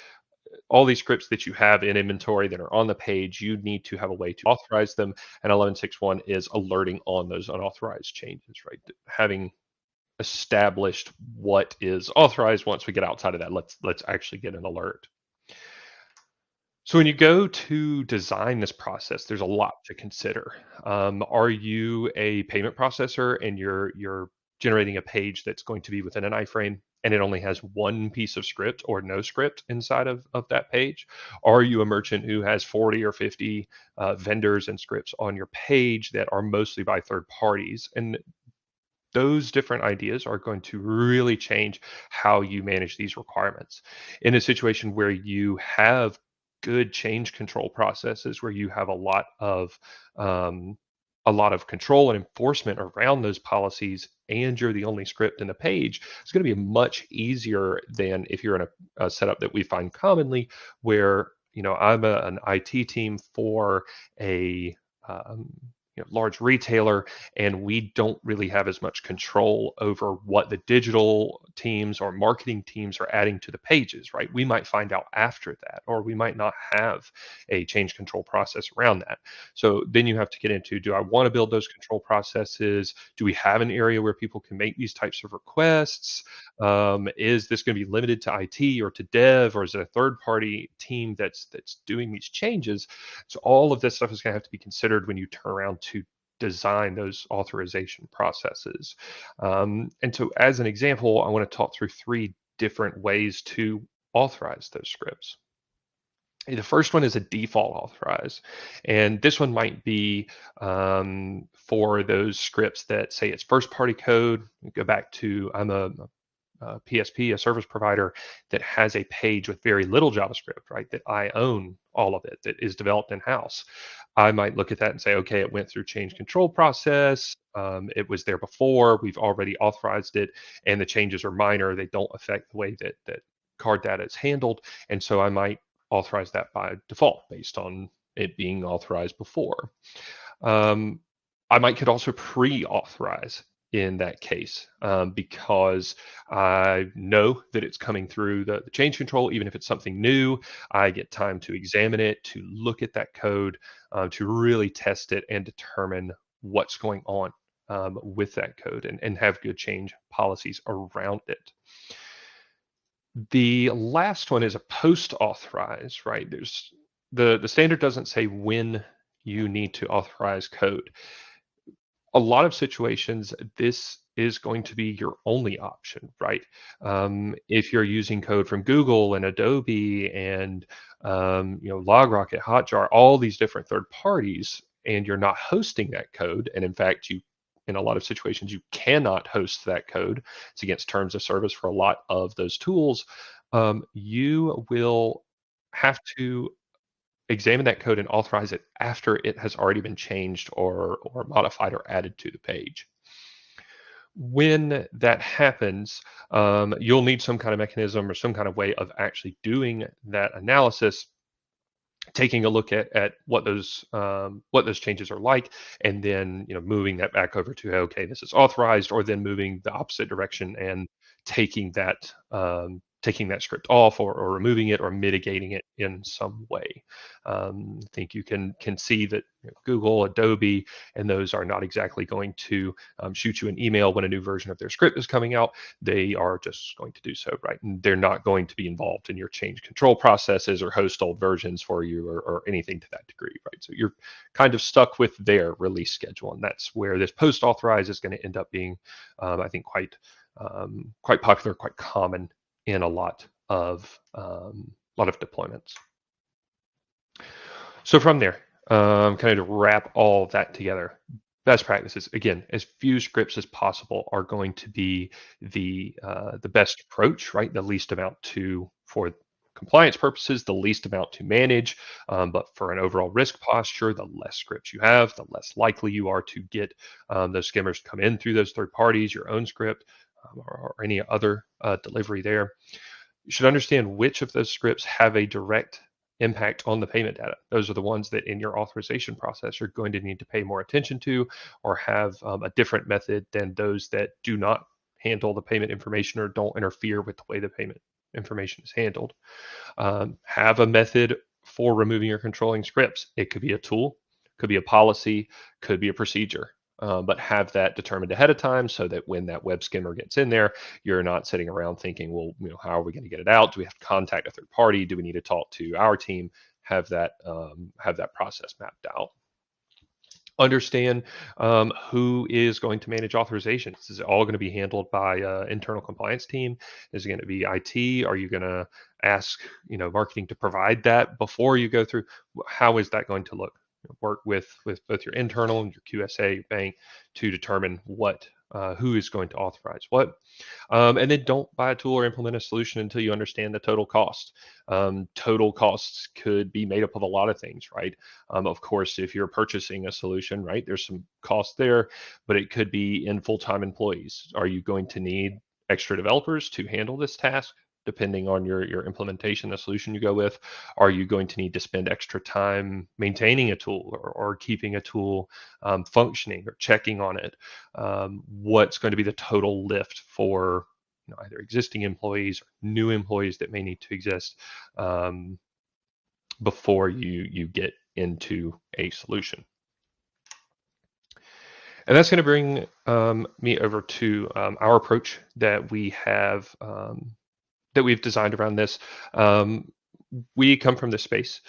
all these scripts that you have in inventory that are on the page, you need to have a way to authorize them. And 11.6.1 is alerting on those unauthorized changes, right? Having established what is authorized, once we get outside of that, let's actually get an alert. So when you go to design this process, there's a lot to consider. Are you a payment processor and you're generating a page that's going to be within an iframe and it only has one piece of script or no script inside of that page? Are you a merchant who has 40 or 50 vendors and scripts on your page that are mostly by third parties? And those different ideas are going to really change how you manage these requirements. In a situation where you have good change control processes, where you have a lot of control and enforcement around those policies, and you're the only script in the page, it's going to be much easier than if you're in a setup that we find commonly, where I'm an IT team for a large retailer, and we don't really have as much control over what the digital teams or marketing teams are adding to the pages, right? We might find out after that, or we might not have a change control process around that. So then you have to get into, do I want to build those control processes? Do we have an area where people can make these types of requests? Is this going to be limited to IT or to dev, or is it a third-party team that's doing these changes? So all of this stuff is going to have to be considered when you turn around to design those authorization processes. And so as an example, I want to talk through 3 different ways to authorize those scripts. The first one is a default authorize, and this one might be for those scripts that say it's first party code. Go back to, I'm a PSP, a service provider that has a page with very little JavaScript, right, that I own all of it, that is developed in-house, I might look at that and say, okay, it went through change control process. It was there before. We've already authorized it, and the changes are minor. They don't affect the way that card data is handled. And so I might authorize that by default based on it being authorized before. Could also pre-authorize in that case because I know that it's coming through the change control. Even if it's something new, I get time to examine it, to look at that code, to really test it and determine what's going on with that code and have good change policies around it. The last one is a post-authorize, right? There's the standard doesn't say when you need to authorize code. A lot of situations, this is going to be your only option, right? If you're using code from Google and Adobe and LogRocket, Hotjar, all these different third parties, and you're not hosting that code, and in fact, in a lot of situations, you cannot host that code. It's against terms of service for a lot of those tools. You will have to examine that code and authorize it after it has already been changed or modified or added to the page. When that happens, you'll need some kind of mechanism or some kind of way of actually doing that analysis, taking a look at what those changes are like, and then moving that back over to, okay, this is authorized, or then moving the opposite direction and taking that script off or removing it or mitigating it in some way. I think you can see that Google, Adobe, and those are not exactly going to shoot you an email when a new version of their script is coming out. They are just going to do so, right? And they're not going to be involved in your change control processes or host old versions for you or anything to that degree, right? So you're kind of stuck with their release schedule, and that's where this post-authorize is going to end up being, I think, quite popular, quite common in a lot of deployments. So from there, kind of to wrap all that together, best practices, again, as few scripts as possible are going to be the best approach, right? The least amount for compliance purposes, the least amount to manage, but for an overall risk posture, the less scripts you have, the less likely you are to get those skimmers to come in through those third parties, your own script, or any other delivery there. You should understand which of those scripts have a direct impact on the payment data. Those are the ones that in your authorization process you're going to need to pay more attention to, or have a different method than those that do not handle the payment information or don't interfere with the way the payment information is handled. Have a method for removing or controlling scripts. It could be a tool, could be a policy, could be a procedure. But have that determined ahead of time so that when that web skimmer gets in there, you're not sitting around thinking, well, how are we going to get it out? Do we have to contact a third party? Do we need to talk to our team? Have that process mapped out. Understand who is going to manage authorizations. Is it all going to be handled by internal compliance team? Is it going to be IT? Are you going to ask marketing to provide that before you go through? How is that going to look? Work with both your internal and your QSA, your bank, to determine who is going to authorize what. And then don't buy a tool or implement a solution until you understand the total cost. Total costs could be made up of a lot of things, right? Of course, if you're purchasing a solution, right, there's some cost there, but it could be in full-time employees. Are you going to need extra developers to handle this task? Depending on your implementation, the solution you go with, are you going to need to spend extra time maintaining a tool or keeping a tool functioning or checking on it? What's going to be the total lift for either existing employees or new employees that may need to exist before you get into a solution? And that's going to bring me over to our approach that we have that we've designed around this. We come from this space,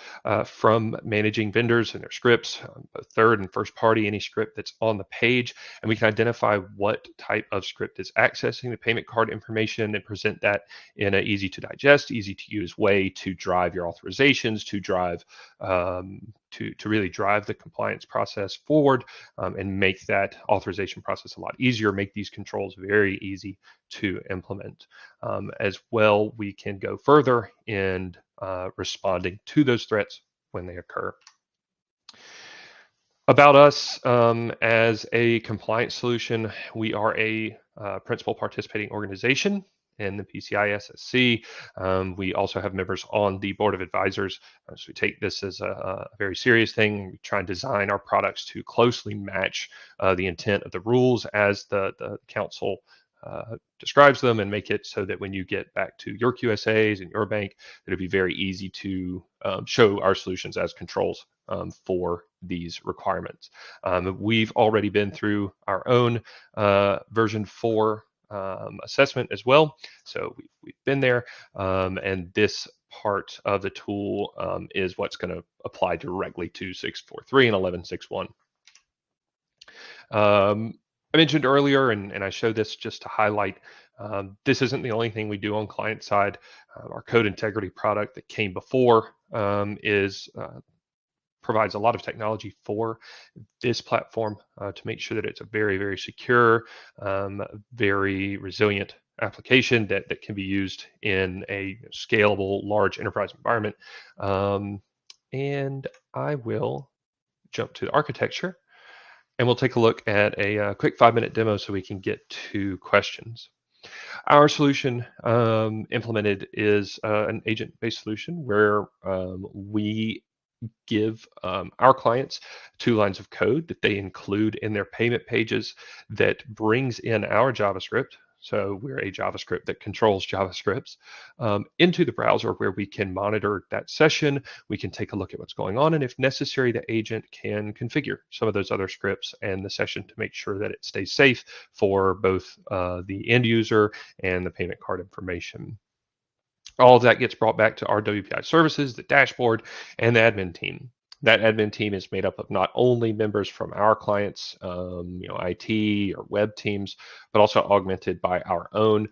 from managing vendors and their scripts, both third and first party, any script that's on the page, and we can identify what type of script is accessing the payment card information and present that in an easy to digest, easy to use way to drive your authorizations, to drive to really drive the compliance process forward and make that authorization process a lot easier, make these controls very easy to implement. As well, we can go further in responding to those threats when they occur. About us as a compliance solution, we are a principal participating organization in the PCI SSC. We also have members on the board of advisors. So we take this as a very serious thing. We try and design our products to closely match the intent of the rules as the council describes them, and make it so that when you get back to your QSAs and your bank, it'll be very easy to show our solutions as controls for these requirements. We've already been through our own version 4 assessment as well, so we've been there, and this part of the tool is what's going to apply directly to 643 and 1161. I mentioned earlier, and I showed this just to highlight, this isn't the only thing we do on client side. Our code integrity product that came before provides a lot of technology for this platform to make sure that it's a very, very secure, very resilient application that can be used in a scalable, large enterprise environment. And I will jump to architecture, and we'll take a look at a quick 5-minute demo so we can get to questions. Our solution implemented is an agent-based solution where we give our clients 2 lines of code that they include in their payment pages that brings in our JavaScript. So we're a JavaScript that controls JavaScripts into the browser, where we can monitor that session. We can take a look at what's going on, and if necessary, the agent can configure some of those other scripts and the session to make sure that it stays safe for both the end user and the payment card information. All of that gets brought back to our WPI services, the dashboard, and the admin team. That admin team is made up of not only members from our clients, IT or web teams, but also augmented by our own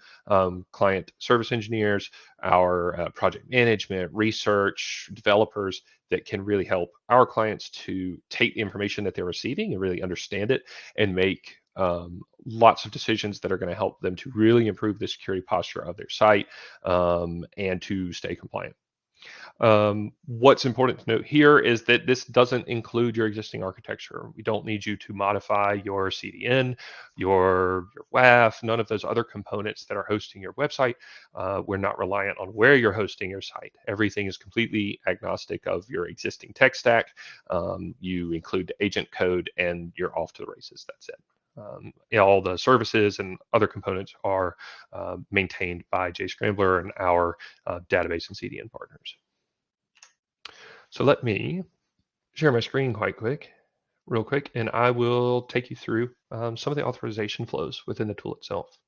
client service engineers, our project management, research, developers that can really help our clients to take the information that they're receiving and really understand it and make lots of decisions that are going to help them to really improve the security posture of their site and to stay compliant. What's important to note here is that this doesn't include your existing architecture. We don't need you to modify your CDN, your WAF, none of those other components that are hosting your website. We're not reliant on where you're hosting your site. Everything is completely agnostic of your existing tech stack. You include the agent code and you're off to the races. That's it. All the services and other components are maintained by Jscrambler and our database and CDN partners. So let me share my screen real quick, and I will take you through some of the authorization flows within the tool itself.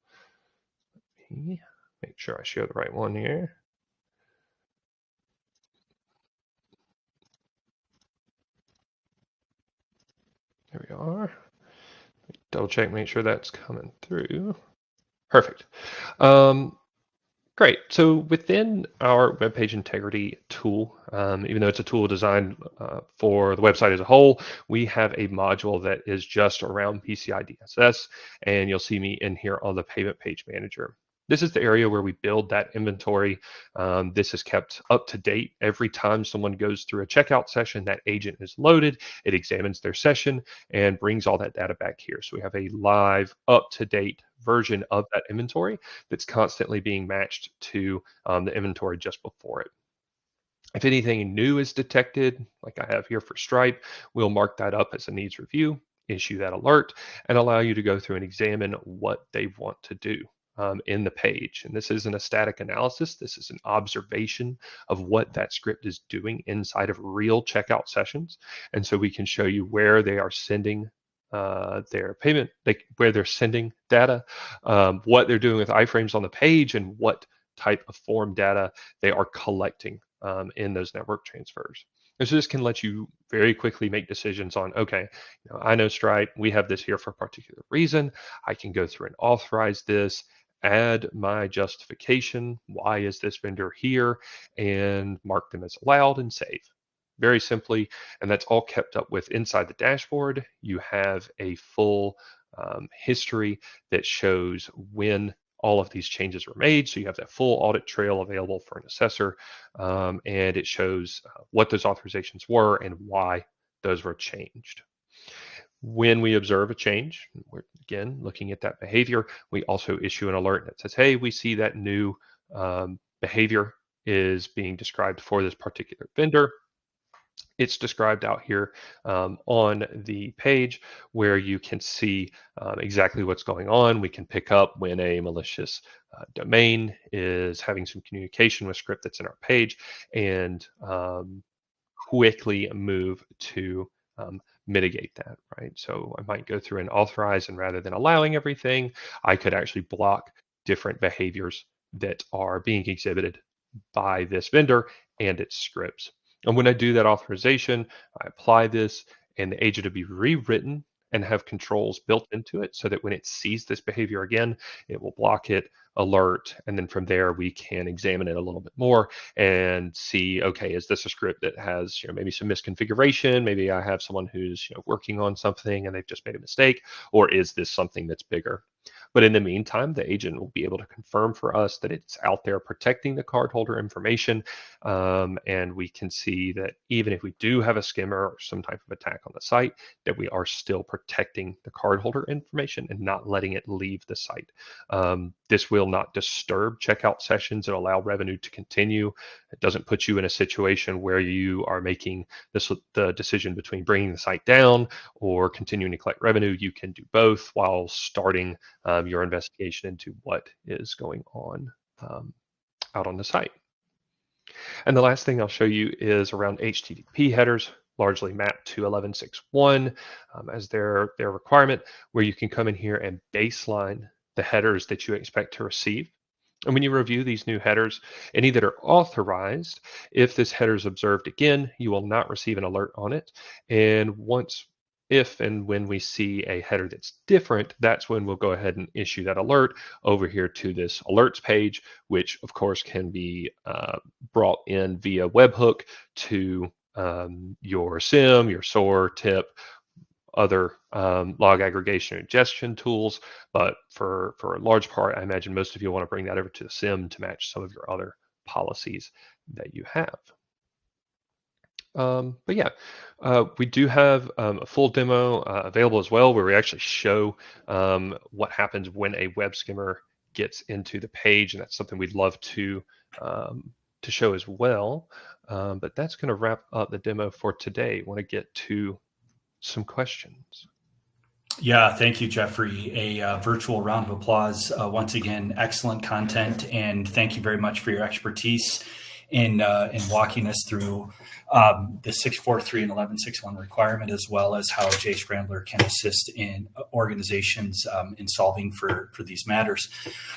Let me make sure I share the right one here. There we are. Double check, make sure that's coming through. Perfect. Great. So within our web page integrity tool, even though it's a tool designed for the website as a whole, we have a module that is just around PCI DSS, and you'll see me in here on the payment page manager. This is the area where we build that inventory. This is kept up to date. Every time someone goes through a checkout session, that agent is loaded, it examines their session and brings all that data back here. So we have a live, up-to-date version of that inventory that's constantly being matched to the inventory just before it. If anything new is detected, like I have here for Stripe, we'll mark that up as a needs review, issue that alert, and allow you to go through and examine what they want to do in the page. And this isn't a static analysis. This is an observation of what that script is doing inside of real checkout sessions. And so we can show you where they are sending their payment, where they're sending data, what they're doing with iframes on the page, and what type of form data they are collecting in those network transfers. And so this can let you very quickly make decisions on, okay, I know Stripe, we have this here for a particular reason. I can go through and authorize this, add my justification, why is this vendor here, and mark them as allowed and save. very simply, and that's all kept up with inside the dashboard. You have a full history that shows when all of these changes were made. So you have that full audit trail available for an assessor, and it shows what those authorizations were and why those were changed. When we observe a change, we're again looking at that behavior, we also issue an alert that says, hey, we see that new behavior is being described for this particular vendor. It's described out here on the page where you can see exactly what's going on. We can pick up when a malicious domain is having some communication with script that's in our page, and quickly move to mitigate that, right? So I might go through and authorize, and rather than allowing everything, I could actually block different behaviors that are being exhibited by this vendor and its scripts. And when I do that authorization, I apply this, and the agent will be rewritten and have controls built into it so that when it sees this behavior again, it will block it, alert, and then from there we can examine it a little bit more and see, okay, is this a script that has maybe some misconfiguration? Maybe I have someone who's working on something and they've just made a mistake, or is this something that's bigger? But in the meantime, the agent will be able to confirm for us that it's out there protecting the cardholder information. And we can see that even if we do have a skimmer or some type of attack on the site, that we are still protecting the cardholder information and not letting it leave the site. This will not disturb checkout sessions and allow revenue to continue. It doesn't put you in a situation where you are making the decision between bringing the site down or continuing to collect revenue. You can do both while starting your investigation into what is going on out on the site. And the last thing I'll show you is around HTTP headers, largely mapped to 11.6.1 as their requirement, where you can come in here and baseline the headers that you expect to receive. And when you review these new headers, any that are authorized, if this header is observed again, you will not receive an alert on it. And if and when we see a header that's different, that's when we'll go ahead and issue that alert over here to this alerts page, which of course can be brought in via webhook to your SIM, your SOAR, TIP, other log aggregation and ingestion tools. But for a large part, I imagine most of you want to bring that over to the SIM to match some of your other policies that you have. But yeah, we do have a full demo available as well, where we actually show what happens when a web skimmer gets into the page, and that's something we'd love to show as well. But that's going to wrap up the demo for today. Want to get to some questions? Yeah, thank you, Jeffrey. A virtual round of applause. Once again, excellent content, and thank you very much for your expertise in walking us through the 643 and 11.6.1 requirement, as well as how Jscrambler can assist in organizations in solving for these matters.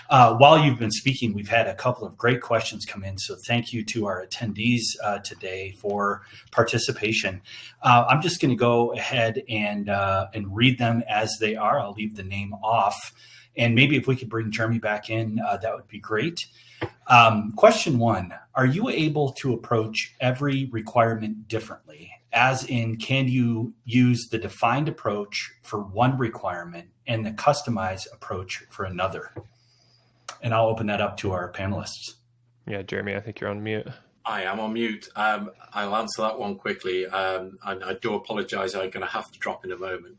While you've been speaking, we've had a couple of great questions come in, so thank you to our attendees today for participation. I'm just going to go ahead and read them as they are. I'll leave the name off, and maybe if we could bring Jeremy back in, that would be great. Question 1, are you able to approach every requirement differently? As in, can you use the defined approach for one requirement and the customized approach for another? And I'll open that up to our panelists. Yeah, Jeremy, I think you're on mute. I am on mute. I'll answer that one quickly. I do apologize. I'm going to have to drop in a moment.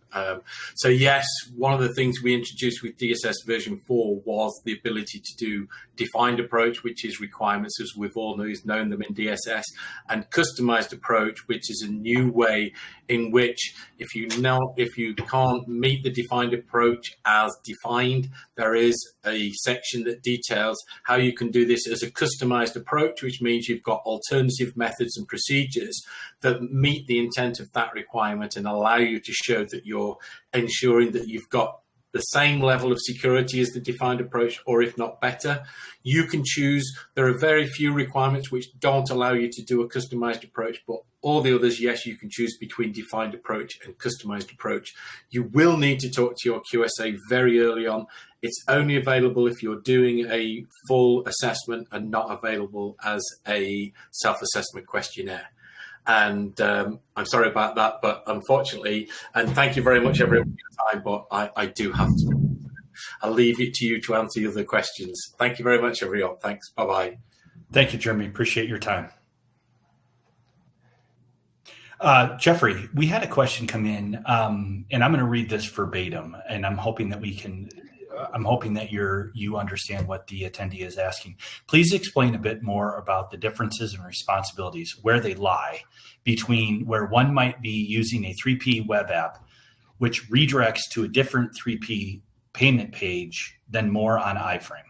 So yes, one of the things we introduced with DSS version 4 was the ability to do defined approach, which is requirements as we've all known them in DSS, and customized approach, which is a new way in which if you can't meet the defined approach as defined, there is a section that details how you can do this as a customized approach, which means you've got alternative methods and procedures that meet the intent of that requirement and allow you to show that you're ensuring that you've got the same level of security as the defined approach, or if not better. You can choose. There are very few requirements which don't allow you to do a customized approach, but all the others, yes, you can choose between defined approach and customized approach. You will need to talk to your QSA very early on. It's only available if you're doing a full assessment and not available as a self-assessment questionnaire. And I'm sorry about that, but unfortunately, and thank you very much everyone for your time, but I do have to. I'll leave it to you to answer the other questions. Thank you very much, everyone. Thanks. Bye-bye. Thank you, Jeremy. Appreciate your time. Jeffrey, we had a question come in, and I'm going to read this verbatim, and I'm hoping that you understand what the attendee is asking. Please explain a bit more about the differences and responsibilities, where they lie, between where one might be using a 3P web app, which redirects to a different 3P payment page than more on iframe.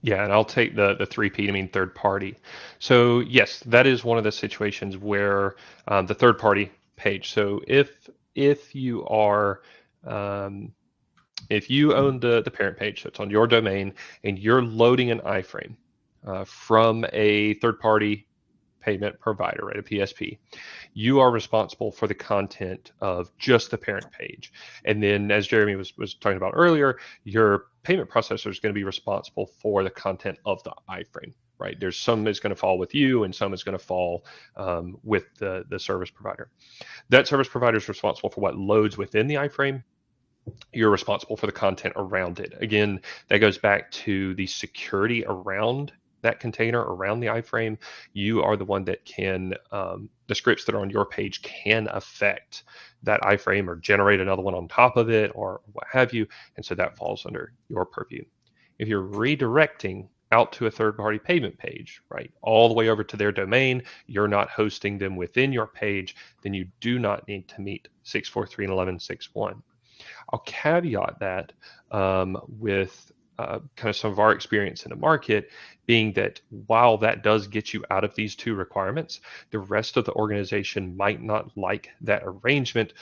Yeah, and I'll take the 3P to mean third party. So yes, that is one of the situations where the third party page. So if you are if you own the parent page, so it's on your domain, and you're loading an iframe from a third party payment provider, right, a PSP, you are responsible for the content of just the parent page. And then, as Jeremy was talking about earlier, your payment processor is going to be responsible for the content of the iframe, right? There's some is going to fall with you, and some is going to fall with the service provider. That service provider is responsible for what loads within the iframe. You're responsible for the content around it. Again, that goes back to the security around that container, around the iframe. You are the one that can, the scripts that are on your page can affect that iframe or generate another one on top of it or what have you. And so that falls under your purview. If you're redirecting out to a third-party payment page, right, all the way over to their domain, you're not hosting them within your page, then you do not need to meet 643 and 1161. I'll caveat that with kind of some of our experience in the market, being that while that does get you out of these two requirements, the rest of the organization might not like that arrangement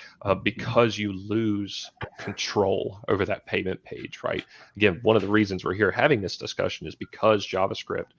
because you lose control over that payment page, right? Again, one of the reasons we're here having this discussion is because JavaScript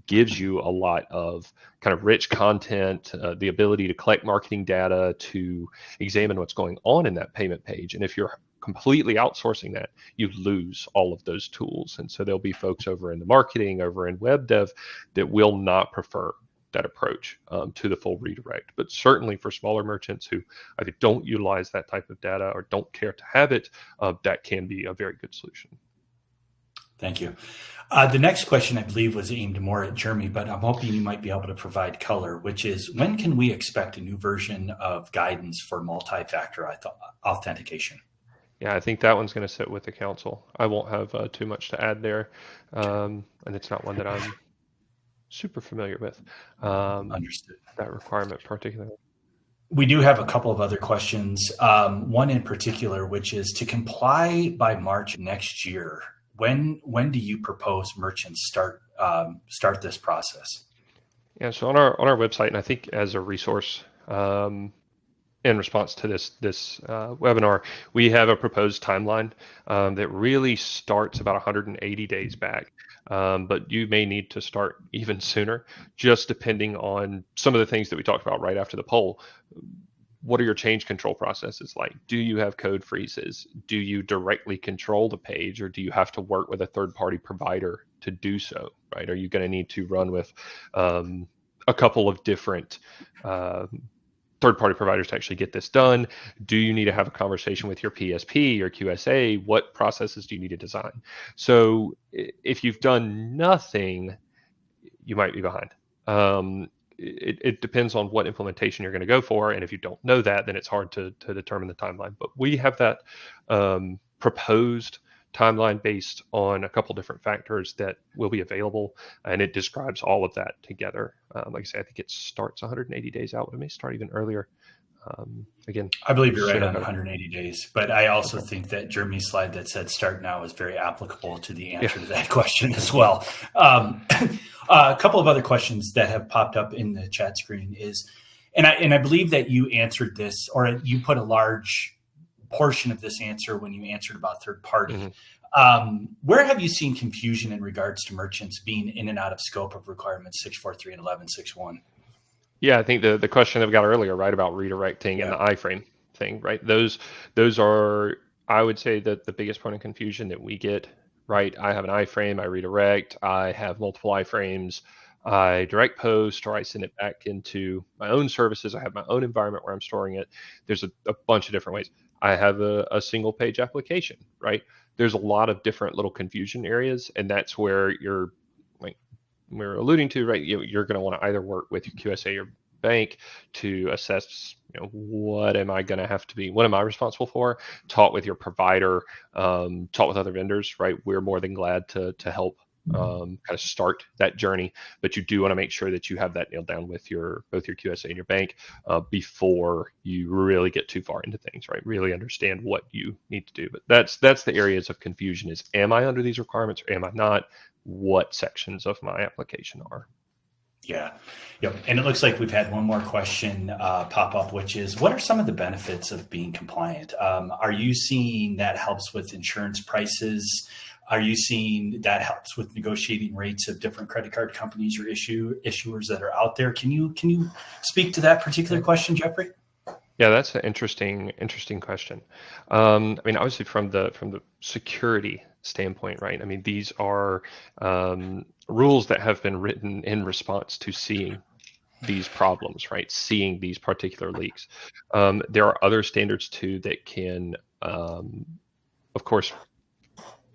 gives you a lot of kind of rich content, the ability to collect marketing data, to examine what's going on in that payment page. And if you're completely outsourcing that, you lose all of those tools. And so there'll be folks over in the marketing, over in web dev, that will not prefer that approach to the full redirect. But certainly for smaller merchants who either don't utilize that type of data or don't care to have it, that can be a very good solution. Thank you. The next question, I believe, was aimed more at Jeremy, but I'm hoping you might be able to provide color, which is, when can we expect a new version of guidance for multi-factor authentication? Yeah, I think that one's going to sit with the council. I won't have too much to add there, and it's not one that I'm super familiar with. Understood. That requirement particularly. We do have a couple of other questions. One in particular, which is, to comply by March next year, when do you propose merchants start this process? Yeah, so on our website, and I think as a resource in response to this webinar, we have a proposed timeline that really starts about 180 days back. But you may need to start even sooner, just depending on some of the things that we talked about right after the poll. What are your change control processes like? Do you have code freezes? Do you directly control the page, or do you have to work with a third-party provider to do so, right? Are you going to need to run with a couple of different third-party providers to actually get this done? Do you need to have a conversation with your PSP or QSA? What processes do you need to design? So if you've done nothing, you might be behind. It depends on what implementation you're going to go for, and if you don't know that, then it's hard to determine the timeline. But we have that proposed timeline based on a couple different factors that will be available, and it describes all of that together. Like I said, I think it starts 180 days out. It may start even earlier. Again, I believe you're right on 180 days, but I also think that Jeremy's slide that said start now is very applicable to the answer to that question as well. A couple of other questions that have popped up in the chat screen is, and I believe that you answered this, or you put a large portion of this answer when you answered about third party. Mm-hmm. Where have you seen confusion in regards to merchants being in and out of scope of requirements 643 and 1161? Yeah, I think the question that we got earlier, right, about redirecting and the iframe thing, right? Those are, I would say, that the biggest point of confusion that we get, right? I have an iframe, I redirect, I have multiple iframes. I direct post or I send it back into my own services. I have my own environment where I'm storing it. There's a bunch of different ways. I have a single page application, right? There's a lot of different little confusion areas, and that's where you're, like we're alluding to, right? You're going to want to either work with your QSA or bank to assess, what am I responsible for? Talk with your provider, talk with other vendors, right? We're more than glad to help kind of start that journey, but you do want to make sure that you have that nailed down with both your QSA and your bank before you really get too far into things, right? Really understand what you need to do. But that's the areas of confusion is, am I under these requirements or am I not? What sections of my application are? Yeah. Yep. And it looks like we've had one more question pop up, which is, what are some of the benefits of being compliant? Are you seeing that helps with insurance prices? Are you seeing that helps with negotiating rates of different credit card companies or issuers that are out there? Can you speak to that particular question, Jeffrey? Yeah, that's an interesting question. I mean, obviously from the security standpoint, right? I mean, these are rules that have been written in response to seeing these problems, right? Seeing these particular leaks. There are other standards too that can, of course,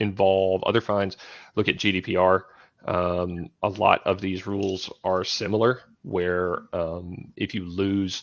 involve other fines. Look at GDPR. A lot of these rules are similar, where if you lose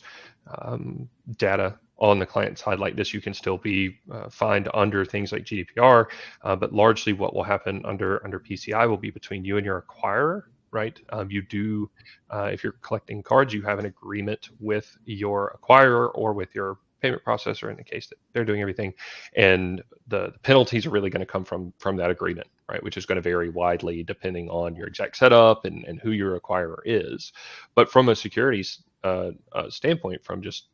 data on the client side like this, you can still be fined under things like GDPR. But largely, what will happen under PCI will be between you and your acquirer, right? You do, if you're collecting cards, you have an agreement with your acquirer or with your payment processor in the case that they're doing everything, and the penalties are really going to come from that agreement, right? Which is going to vary widely depending on your exact setup and who your acquirer is. But from a security standpoint, from just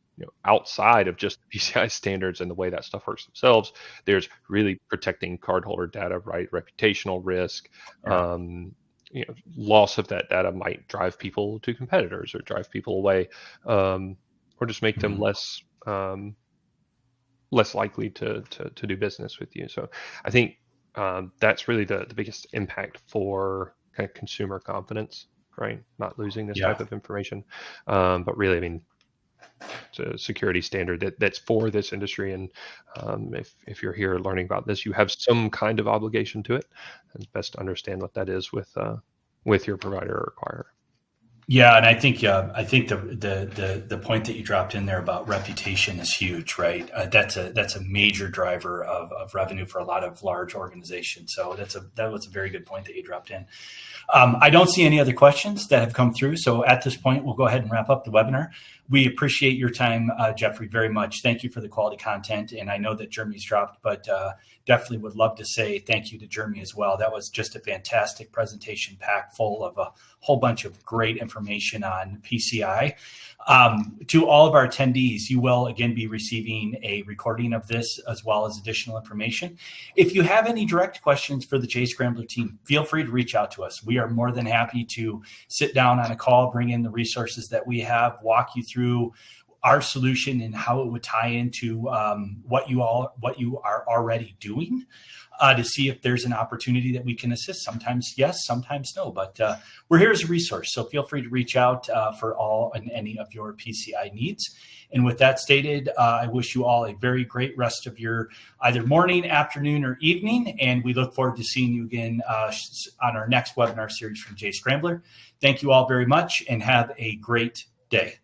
outside of just PCI standards and the way that stuff works themselves, there's really protecting cardholder data, right? Reputational risk. Yeah. Loss of that data might drive people to competitors or drive people away, or just make them less likely to do business with you. So I think that's really the biggest impact for kind of consumer confidence, right? Not losing this type of information, but really, I mean, it's a security standard that's for this industry, and if you're here learning about this, you have some kind of obligation to it. It's best to understand what that is with your provider or acquirer. Yeah, and I think the point that you dropped in there about reputation is huge, right? That's a major driver of revenue for a lot of large organizations. So that was a very good point that you dropped in. I don't see any other questions that have come through. So at this point, we'll go ahead and wrap up the webinar. We appreciate your time, Jeffrey, very much. Thank you for the quality content. And I know that Jeremy's dropped, but definitely would love to say thank you to Jeremy as well. That was just a fantastic presentation packed full of a whole bunch of great information on PCI. To all of our attendees, you will again be receiving a recording of this as well as additional information. If you have any direct questions for the Jscrambler team, feel free to reach out to us. We are more than happy to sit down on a call, bring in the resources that we have, walk you through our solution and how it would tie into what you are already doing, to see if there's an opportunity that we can assist. Sometimes yes, sometimes no, but we're here as a resource. So feel free to reach out for all and any of your PCI needs. And with that stated, I wish you all a very great rest of your either morning, afternoon, or evening. And we look forward to seeing you again on our next webinar series from Jscrambler. Thank you all very much and have a great day.